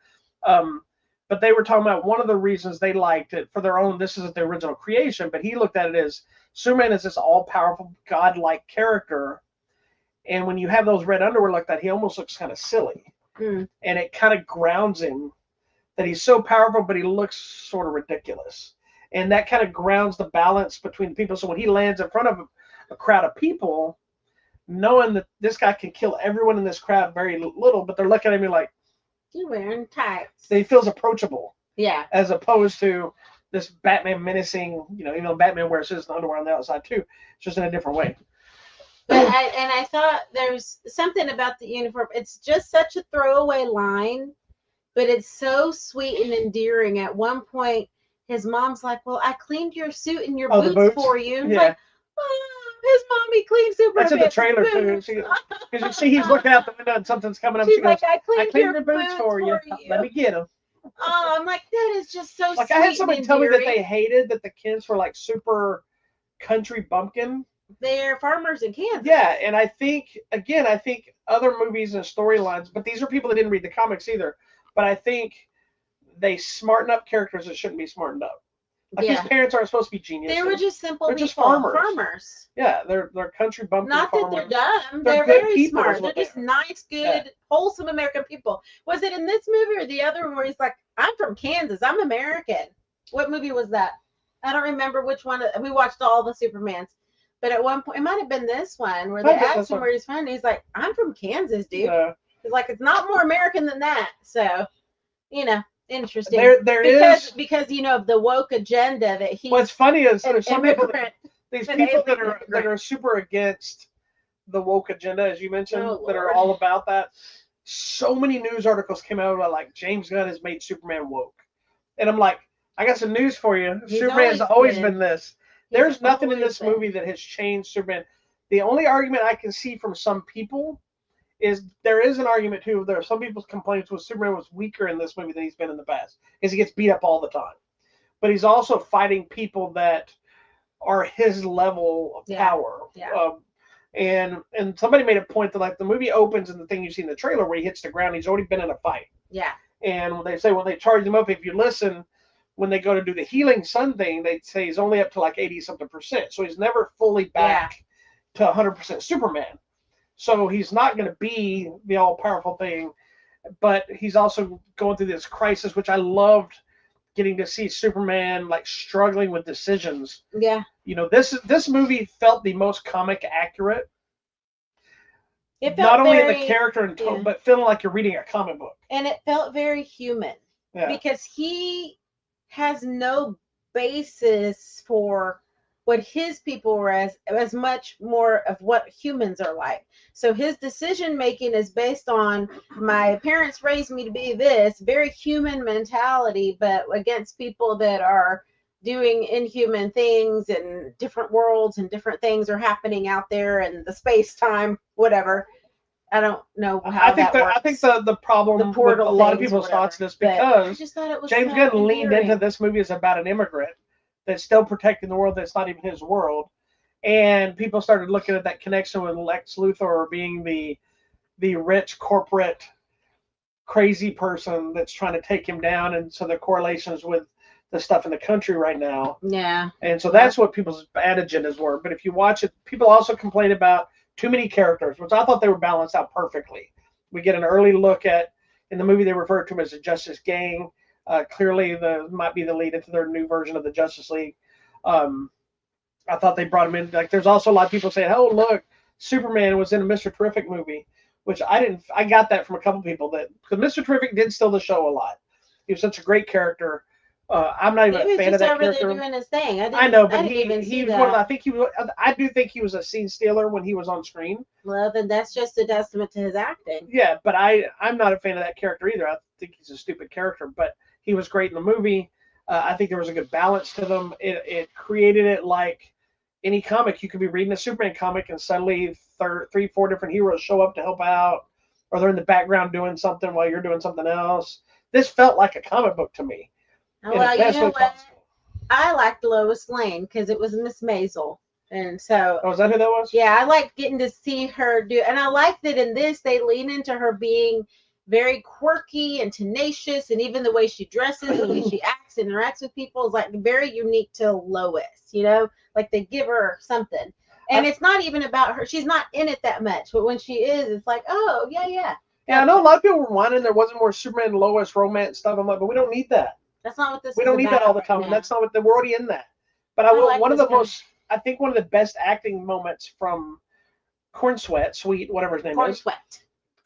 But they were talking about one of the reasons they liked it for their own, this isn't the original creation, but he looked at it as Superman is this all-powerful, godlike character. And when you have those red underwear like that, he almost looks kind of silly. And it kind of grounds him that he's so powerful, but he looks sort of ridiculous. And that kind of grounds the balance between people. So when he lands in front of a crowd of people, knowing that this guy can kill everyone in this crowd very little, but they're looking at me like, you're wearing tights. He feels approachable. Yeah. As opposed to this Batman menacing, even though Batman wears his underwear on the outside too, it's just in a different way. But I thought there's something about the uniform. It's just such a throwaway line, but it's so sweet and endearing. At one point, his mom's like, well, I cleaned your suit and your boots for you. And like, his mommy cleaned Superman. That's in the trailer too. Because you see he's looking out the window and something's coming up. She's like, I cleaned your boots for you. Let me get them. Oh, I'm like, that is just so like sweet. I had somebody tell me that they hated that the kids were like super country bumpkin. They're farmers in Kansas. Yeah, and I think other movies and storylines, but these are people that didn't read the comics either. But I think they smarten up characters that shouldn't be smartened up. Like his parents aren't supposed to be geniuses. They were just simple people. Just farmers. Yeah, they're country bumpkin Not farmers. That they're dumb. They're very smart. They're just nice, good, wholesome American people. Was it in this movie or the other one where he's like, I'm from Kansas. I'm American. What movie was that? I don't remember which one. We watched all the Supermans. But at one point, it might have been this one where they asked him where he's from. He's like, I'm from Kansas, dude. He's like, it's not more American than that. So, interesting. Because of the woke agenda that he. What's funny is there's some people these people that are super against the woke agenda, as you mentioned, that are all about that. So many news articles came out about like James Gunn has made Superman woke, and I'm like, I got some news for you. Superman's always been this. There's nothing in this movie that has changed Superman. The only argument I can see from some people is there is an argument too. There are some people's complaints with Superman was weaker in this movie than he's been in the past because he gets beat up all the time. But he's also fighting people that are his level of power. Yeah. And somebody made a point that like the movie opens and the thing you see in the trailer where he hits the ground, he's already been in a fight. Yeah. And they say when they charge him up, if you listen, when they go to do the healing sun thing, they say he's only up to like 80-something%. So he's never fully back to 100% Superman. So he's not going to be the all-powerful thing, but he's also going through this crisis, which I loved getting to see Superman like struggling with decisions. Yeah. You know, this movie felt the most comic accurate. It felt not only very, the character and tone, but feeling like you're reading a comic book. And it felt very human because he has no basis for what his people were as much more of what humans are like. So his decision making is based on my parents raised me to be this, very human mentality, but against people that are doing inhuman things and different worlds and different things are happening out there and the space time, whatever. I don't know how that works. I think the problem with a lot of people's thoughts is because James Gunn leaned into this movie as about an immigrant that's still protecting the world that's not even his world. And people started looking at that connection with Lex Luthor being the rich corporate crazy person that's trying to take him down. And so the correlations with the stuff in the country right now. Yeah. And so that's what people's bad agendas were. But if you watch it, people also complain about too many characters, which I thought they were balanced out perfectly. We get an early look at, in the movie they refer to him as the Justice Gang. Clearly, might be the lead into their new version of the Justice League. I thought they brought him in. Like, there's also a lot of people saying, "Oh, look, Superman was in a Mr. Terrific movie," which I didn't. I got that from a couple people because Mr. Terrific did steal the show a lot. He was such a great character. I'm not even a fan of that character. He was just over there doing his thing. I know, but he was one of the, I think he was. I do think he was a scene stealer when he was on screen. Well, then that's just a testament to his acting. Yeah, but I'm not a fan of that character either. I think he's a stupid character, but he was great in the movie. I think there was a good balance to them. It created it like any comic. You could be reading a Superman comic and suddenly 3-4 different heroes show up to help out, or they're in the background doing something while you're doing something else. This felt like a comic book to me. Well, you know what? I liked Lois Lane because it was Miss Maisel. And so. Oh, is that who that was? Yeah, I liked getting to see her do. And I liked that in this, they lean into her being very quirky and tenacious. And even the way she dresses and the way she acts and interacts with people is like very unique to Lois, you know? Like they give her something. And it's not even about her. She's not in it that much. But when she is, it's like, oh, yeah. Yeah, I know a lot of people were whining there wasn't more Superman and Lois romance stuff. I'm like, but we don't need that. That's not what this is. We don't need that all the time. And that's not what we're already in that. But one of the best acting moments from Sweet, whatever his name is.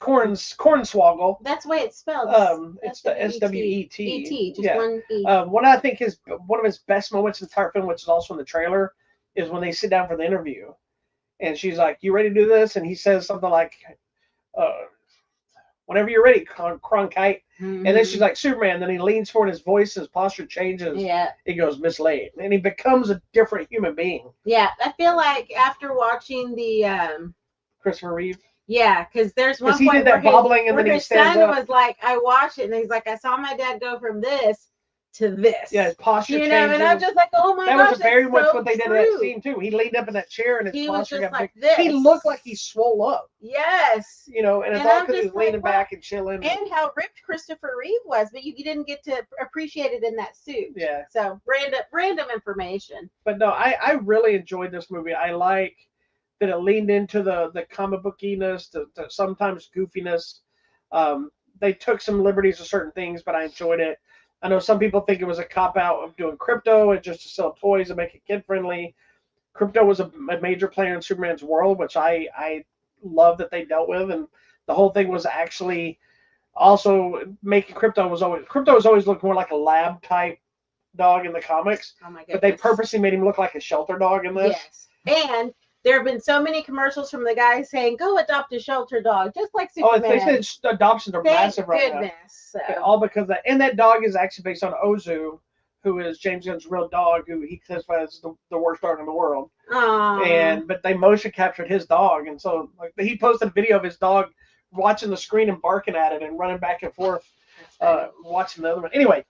Cornswoggle. That's the way it's spelled. It's the S-W-E-T. E-T, just one E. What I think is one of his best moments in the entire film, which is also in the trailer, is when they sit down for the interview. And she's like, "You ready to do this?" And he says something like, "Whenever you're ready, Cronkite." Mm-hmm. And then she's like, "Superman." Then he leans forward, his voice, his posture changes. Yeah. He goes, "Miss Lane." And he becomes a different human being. Yeah. I feel like after watching the Christopher Reeve. Yeah, because there's one point where his son was like, I watched it, and he's like, I saw my dad go from this to this. Yeah, his posture changes. And I'm just like, oh my gosh, that was very much what they did in that scene too. He leaned up in that chair, and his posture got like big. He looked like he swole up. Yes. And it's all because he was leaning back and chilling. And how ripped Christopher Reeve was, but you didn't get to appreciate it in that suit. Yeah. So random information. But no, I really enjoyed this movie. I like that it leaned into the comic bookiness, the sometimes goofiness. They took some liberties with certain things, but I enjoyed it. I know some people think it was a cop-out of doing Crypto and just to sell toys and make it kid-friendly. Crypto was a major player in Superman's world, which I love that they dealt with, and the whole thing was actually also making Crypto was always looked more like a lab-type dog in the comics. Oh my goodness. But they purposely made him look like a shelter dog in this. Yes, and there have been so many commercials from the guy saying, "Go adopt a shelter dog," just like Superman. Oh, they said adoptions are massive right now. So. All because of that. And that dog is actually based on Ozu, who is James Gunn's real dog, who he classifies as the worst dog in the world. Aww. But they motion captured his dog, and so he posted a video of his dog watching the screen and barking at it and running back and forth, watching the other one. Anyway,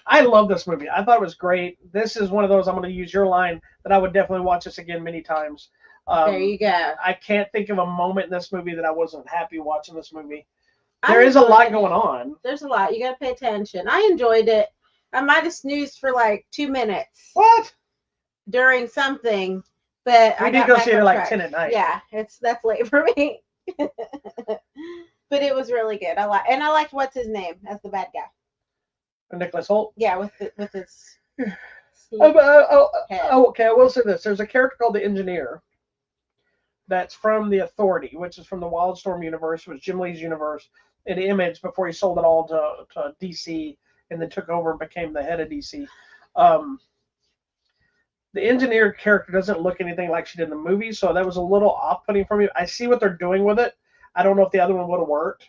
I love this movie. I thought it was great. This is one of those, I'm going to use your line, that I would definitely watch this again many times. There you go. I can't think of a moment in this movie that I wasn't happy watching this movie. There is a lot going on. There's a lot. You got to pay attention. I enjoyed it. I might have snoozed for like 2 minutes. What? During something, but we I did got go back see it on at like track. 10 at night. Yeah, that's late for me. But it was really good. I liked what's his name as the bad guy. Nicholas Hoult. Yeah, with his. Okay, I will say this: there's a character called the Engineer. That's from the Authority, which is from the Wildstorm universe, which was Jim Lee's universe, in Image before he sold it all to DC and then took over and became the head of DC. The Engineer character doesn't look anything like she did in the movie, so that was a little off-putting for me. I see what they're doing with it. I don't know if the other one would have worked.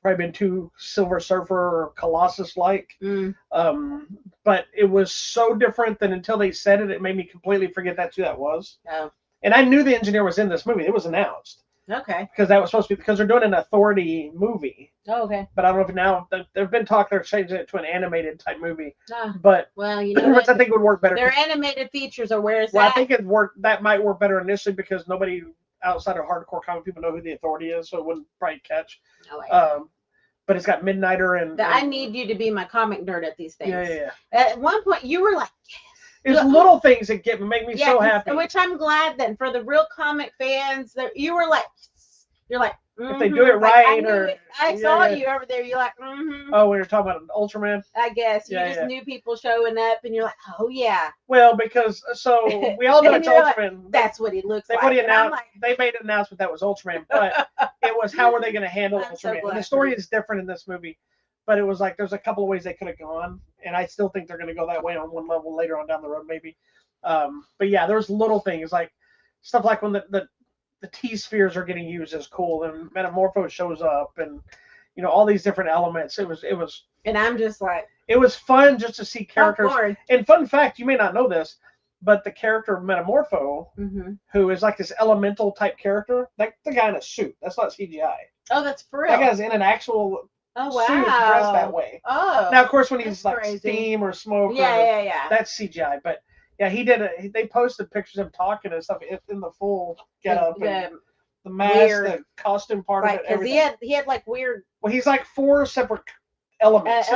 Probably been too Silver Surfer or Colossus-like. But it was so different that until they said it made me completely forget that's who that was. Oh. And I knew the Engineer was in this movie. It was announced. Okay. Because that was supposed to be, because they're doing an Authority movie. Oh, okay. But I don't know if now, there's been talk they're changing it to an animated type movie. But, well, you know, which I think would work better. Their animated features are where is that? I think that might work better initially because nobody outside of hardcore comic people know who the Authority is, so it wouldn't probably catch. But it's got Midnighter and I need you to be my comic nerd at these things. Yeah. At one point, you were like, yes. It's little things that make me so happy. Which I'm glad then for the real comic fans that you were like, you're like, if they do it right, I saw you over there. You're like, Oh, we were talking about Ultraman. I guess you just knew people showing up, and you're like, oh yeah. Well, because we all know it's Ultraman. Like, that's what he looks like. They made an announcement that was Ultraman, but it was how were they going to handle Ultraman? And the story is different in this movie, but it was like there's a couple of ways they could have gone, and I still think they're going to go that way on one level later on down the road, maybe. But yeah, there's little things like stuff like when the T-spheres are getting used as cool, and Metamorpho shows up, and all these different elements. It was. And I'm just like. It was fun just to see characters. And fun fact, you may not know this, but the character of Metamorpho, who is like this elemental type character, like the guy in a suit. That's not CGI. Oh, that's for real. That guy's in an actual suit dressed that way. Oh. Now, of course, when he's like crazy. Steam or smoke, that's CGI. But yeah, he did it. They posted pictures of him talking and stuff in the full getup, the mask, the costume part of it. Because he had like weird. Well, he's like 4 separate elements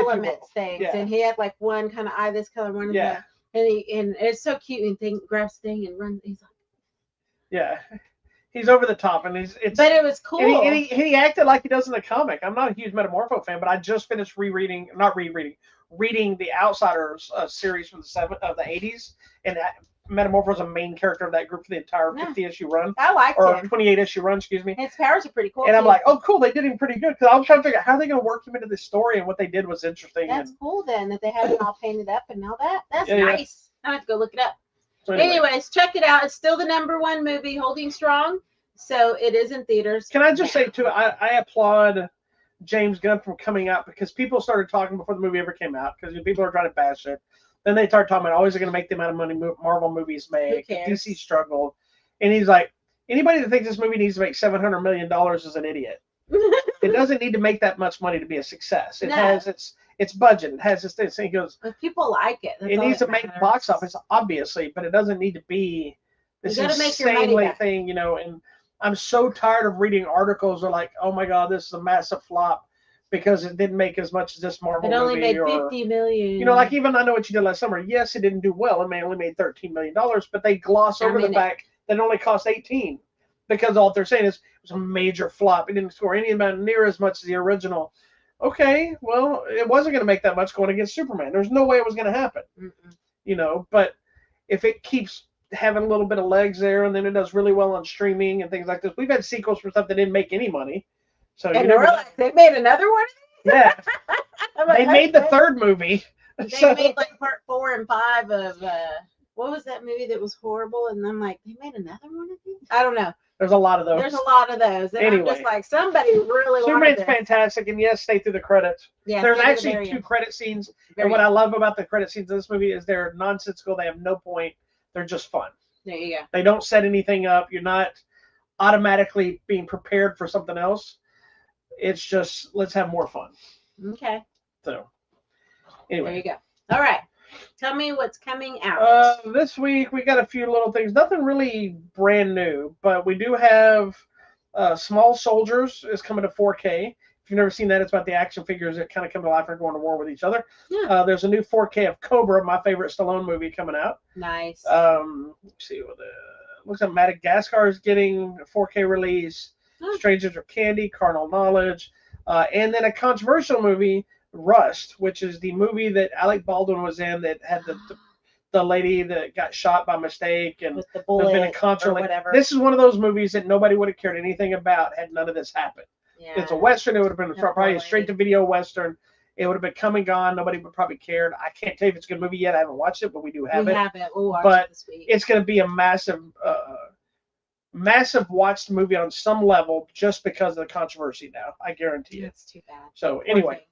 things, and he had like one kind of eye this color, one of and it's so cute. And thing grabs thing and runs. He's like, he's over the top, and but it was cool. And he acted like he does in the comic. I'm not a huge Metamorpho fan, but I just finished reading the Outsiders series from the 80s, and Metamorpho is a main character of that group for the entire 50-issue run. I liked him. 28-issue run, excuse me. His powers are pretty cool. And I'm like, oh, cool, they did him pretty good. Because I was trying to figure out how they're going to work him into this story, and what they did was interesting. That's cool then, that they have it all painted up and all that. That's nice. I have to go look it up. So anyways, check it out. It's still the #1 movie, holding strong. So it is in theaters. Can I just say, too, I applaud James Gunn for coming out, because people started talking before the movie ever came out, because people are trying to bash it. Then they started talking about, always going to make the amount of money Marvel movies make. DC struggled. And he's like, anybody that thinks this movie needs to make $700 million is an idiot. It doesn't need to make that much money to be a success. It has its budget. It has its thing. So he goes, but people like it. It needs to make box office, obviously, but it doesn't need to be this insanely thing, and I'm so tired of reading articles that are like, oh my God, this is a massive flop, because it didn't make as much as this Marvel movie. It only made $50 million. Like even I Know What You Did Last Summer. Yes, it didn't do well. It only made $13 million, but they gloss over the fact that it only cost 18, because all they're saying is it was a major flop. It didn't score any amount near as much as the original. Okay, well, it wasn't going to make that much going against Superman. There's no way it was going to happen. But if it keeps having a little bit of legs there, and then it does really well on streaming and things like this. We've had sequels for stuff that didn't make any money. So and they made another one? Yeah. They made the third movie. They made like part 4 and 5 of what was that movie that was horrible? And I'm like, they made another one of these? I don't know. There's a lot of those. There's a lot of those. And anyway, I'm just like, somebody really Superman's fantastic, and yes, stay through the credits. Yeah, there's actually 2 credit scenes, and what I love about the credit scenes of this movie is they're nonsensical. They have no point. They're just fun. There you go. They don't set anything up. You're not automatically being prepared for something else. It's just, let's have more fun. Okay. So, anyway. There you go. All right. Tell me what's coming out. This week, we got a few little things. Nothing really brand new, but we do have Small Soldiers is coming to 4K. If you've never seen that, it's about the action figures that kind of come to life and go to war with each other. Yeah. There's a new 4K of Cobra, my favorite Stallone movie, coming out. Nice. Let's see what looks like Madagascar is getting a 4K release. Strangers of Candy, Carnal Knowledge, and then a controversial movie, Rust, which is the movie that Alec Baldwin was in that had the lady that got shot by mistake and with the bullet been a concert, or whatever. This is one of those movies that nobody would have cared anything about had none of this happened. Yeah. It's a Western. It would have been probably a straight-to-video Western. It would have been come and gone. Nobody would probably cared. I can't tell you if it's a good movie yet. I haven't watched it, but we do have it. We have it. We'll watch it this week. It's going to be a massive watched movie on some level just because of the controversy now. I guarantee it. That's too bad. So anyway,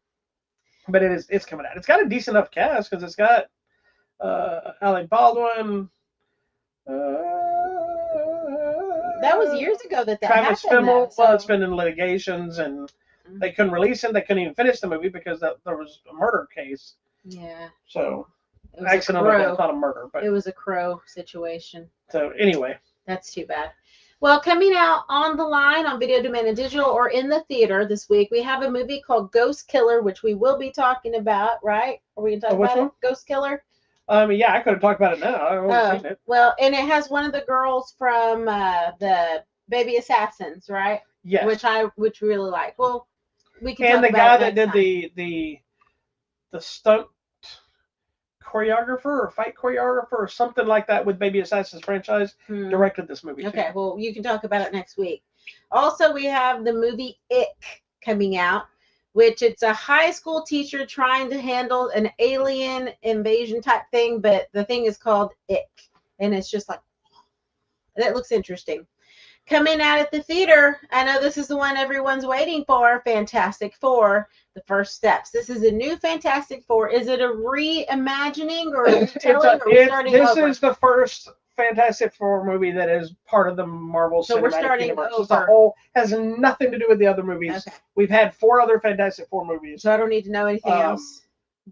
but it's coming out. It's got a decent enough cast because it's got Alec Baldwin. That was years ago that Travis happened. Fimmel. Well, it's been in litigations and they couldn't release him. They couldn't even finish the movie because there was a murder case. Yeah. So accidental death, not a murder, but it was a Crow situation. So anyway, that's too bad. Well, coming out on the line on Video Demand and Digital or in the theater this week, we have a movie called Ghost Killer, which we will be talking about, right? Are we going to talk about it? Ghost Killer? Yeah, I could have talked about it now. I haven't seen it. Well, and it has one of the girls from the Baby Assassins, right? Yes. Which we really like. Well, we can. And talk the about guy it that did the stunt choreographer or fight choreographer or something like that with Baby Assassins franchise directed this movie. Okay, well, you can talk about it next week. Also, we have the movie Ick coming out, which it's a high school teacher trying to handle an alien invasion type thing, but the thing is called Ick, and it's just like, that looks interesting. Coming out at the theater, I know this is the one everyone's waiting for, Fantastic Four, The First Steps. This is a new Fantastic Four. Is it a reimagining or a retelling or starting over? This is the first Fantastic Four movie that is part of the Marvel Cinematic Universe. It's a whole, has nothing to do with the other movies. Okay. We've had 4 other Fantastic Four movies. So I don't need to know anything else.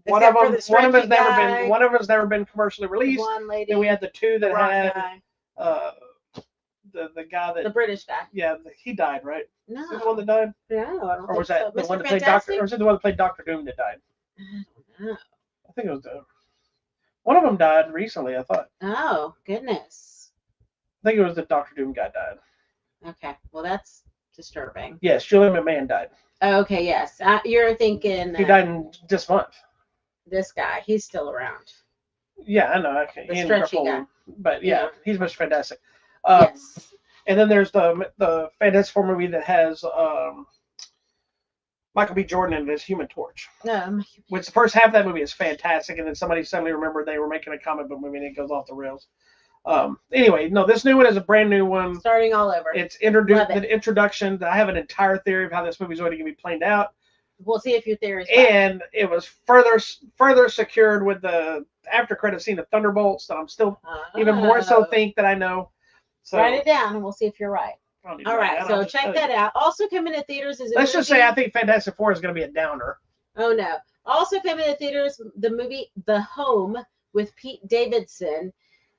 One of them has never been commercially released. One lady. Then we had the 2 that had the guy that the British guy. Yeah, he died, right? No. Is that the one that died? No, I don't or was think that so. the one that played Doctor? Or was it the one that played Doctor Doom that died? I don't know. I think it was one of them died recently. I thought. Oh goodness. I think it was the Doctor Doom guy died. Okay, well that's disturbing. Yes, Julian McMahon died. Oh, okay, yes. You're thinking he died in this month. This guy, he's still around. Yeah, I know. The stretchy guy. But yeah, he's Mr. Fantastic. Yes. And then there's the Fantastic Four movie that has Michael B. Jordan in it as Human Torch. Which the first half of that movie is fantastic, and then somebody suddenly remembered they were making a comic book movie and it goes off the rails. Anyway, no, this new one is a brand new one. Starting all over. It's the introduction. I have an entire theory of how this movie's going to be played out. We'll see if your theory is right. And it was further secured with the after credit scene of Thunderbolts that I'm still even more so think that I know. So write it down and we'll see if you're right. All right, so check that out. Also coming to theaters is Let's just say I think Fantastic Four is going to be a downer. Oh no. Also coming to theaters, the movie The Home with Pete Davidson.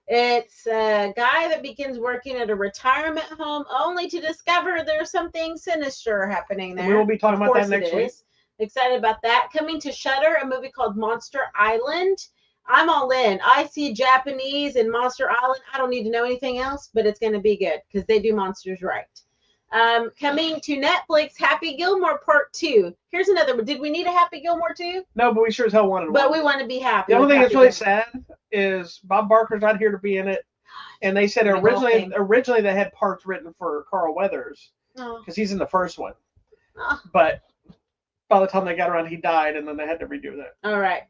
It's a guy that begins working at a retirement home only to discover there's something sinister happening there. We will be talking about that next week. Excited about that. Coming to Shudder, a movie called Monster Island. I'm all in. I see Japanese and Monster Island. I don't need to know anything else, but it's going to be good because they do monsters right. Coming to Netflix, Happy Gilmore Part 2. Here's another one. Did we need a Happy Gilmore 2? No, but we sure as hell wanted one. But we want to be happy. The only thing that's really sad is Bob Barker's not here to be in it. And they said originally they had parts written for Carl Weathers because he's in the first one. But by the time they got around, he died, and then they had to redo that. All right.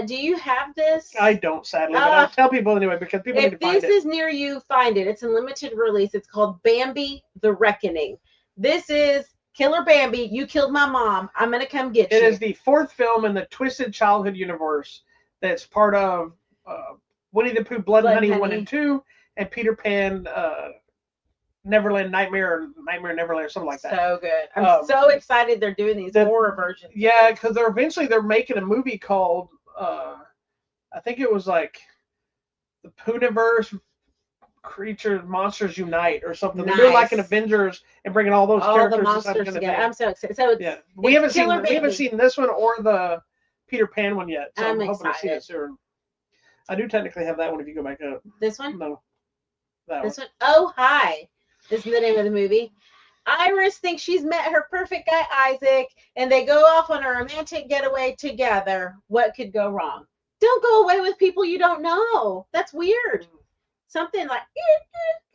Do you have this? I don't, sadly, but I'll tell people anyway because people need to find it. If this is near you, find it. It's in limited release. It's called Bambi: The Reckoning. This is Killer Bambi. You killed my mom. I'm gonna come get you. It is the 4th film in the Twisted Childhood universe that's part of Winnie the Pooh, Blood and Honey 1 and 2, and Peter Pan, Neverland Nightmare, or Nightmare in Neverland, or something like that. So good. I'm so excited they're doing these horror versions. Yeah, because they're making a movie called I think it was like the Pooniverse Monsters Unite or something. Nice. They're doing like an Avengers and bringing all those characters the monsters together. I'm so excited. So it's, we haven't seen this one or the Peter Pan one yet. So I'm hoping to see it soon. I do technically have that one if you go back up. This one? No. This one? Oh, Hi is the name of the movie. Iris thinks she's met her perfect guy, Isaac, and they go off on a romantic getaway together. What could go wrong? Don't go away with people you don't know. That's weird. Something like...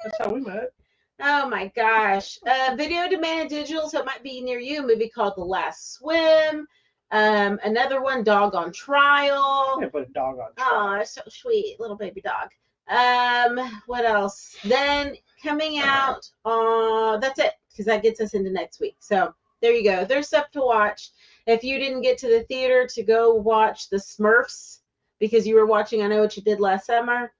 That's how we met. Oh, my gosh. Video demand digital, so it might be near you. A movie called The Last Swim. Another one, Dog on Trial. Yeah, put a dog on trial. Oh, so sweet, little baby dog. What else? Then coming out, that's it, because that gets us into next week. So there you go. There's stuff to watch. If you didn't get to the theater to go watch the Smurfs because you were watching I Know What You Did Last Summer,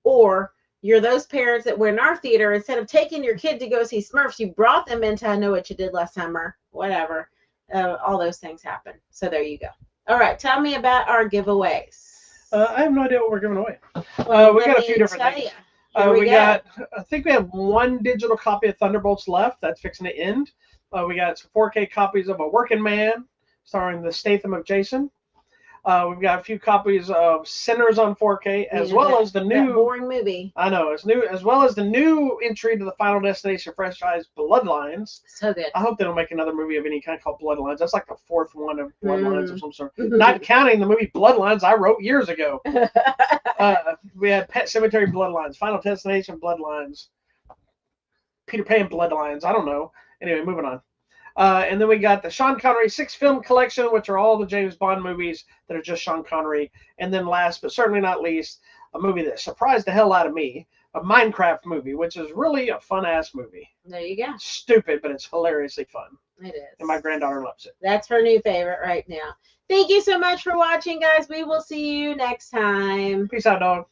or you're those parents that were in our theater, instead of taking your kid to go see Smurfs, you brought them into I Know What You Did Last Summer, whatever. All those things happen. So there you go. All right, tell me about our giveaways. I have no idea what we're giving away. We got a few different things. I think we have one digital copy of Thunderbolts left. That's fixing to end. We got some 4K copies of A Working Man, starring the Statham of Jason. We've got a few copies of Sinners on 4K, as well as the new boring movie. I know it's new, as well as the new entry to the Final Destination franchise, Bloodlines. So good. I hope they don't make another movie of any kind called Bloodlines. That's like the fourth one of Bloodlines of some sort. Not counting the movie Bloodlines I wrote years ago. We had Pet Cemetery Bloodlines, Final Destination Bloodlines, Peter Pan Bloodlines. I don't know. Anyway, moving on. And then we got the Sean Connery 6-film collection, which are all the James Bond movies that are just Sean Connery. And then last, but certainly not least, a movie that surprised the hell out of me, a Minecraft movie, which is really a fun-ass movie. There you go. Stupid, but it's hilariously fun. It is. And my granddaughter loves it. That's her new favorite right now. Thank you so much for watching, guys. We will see you next time. Peace out, dog.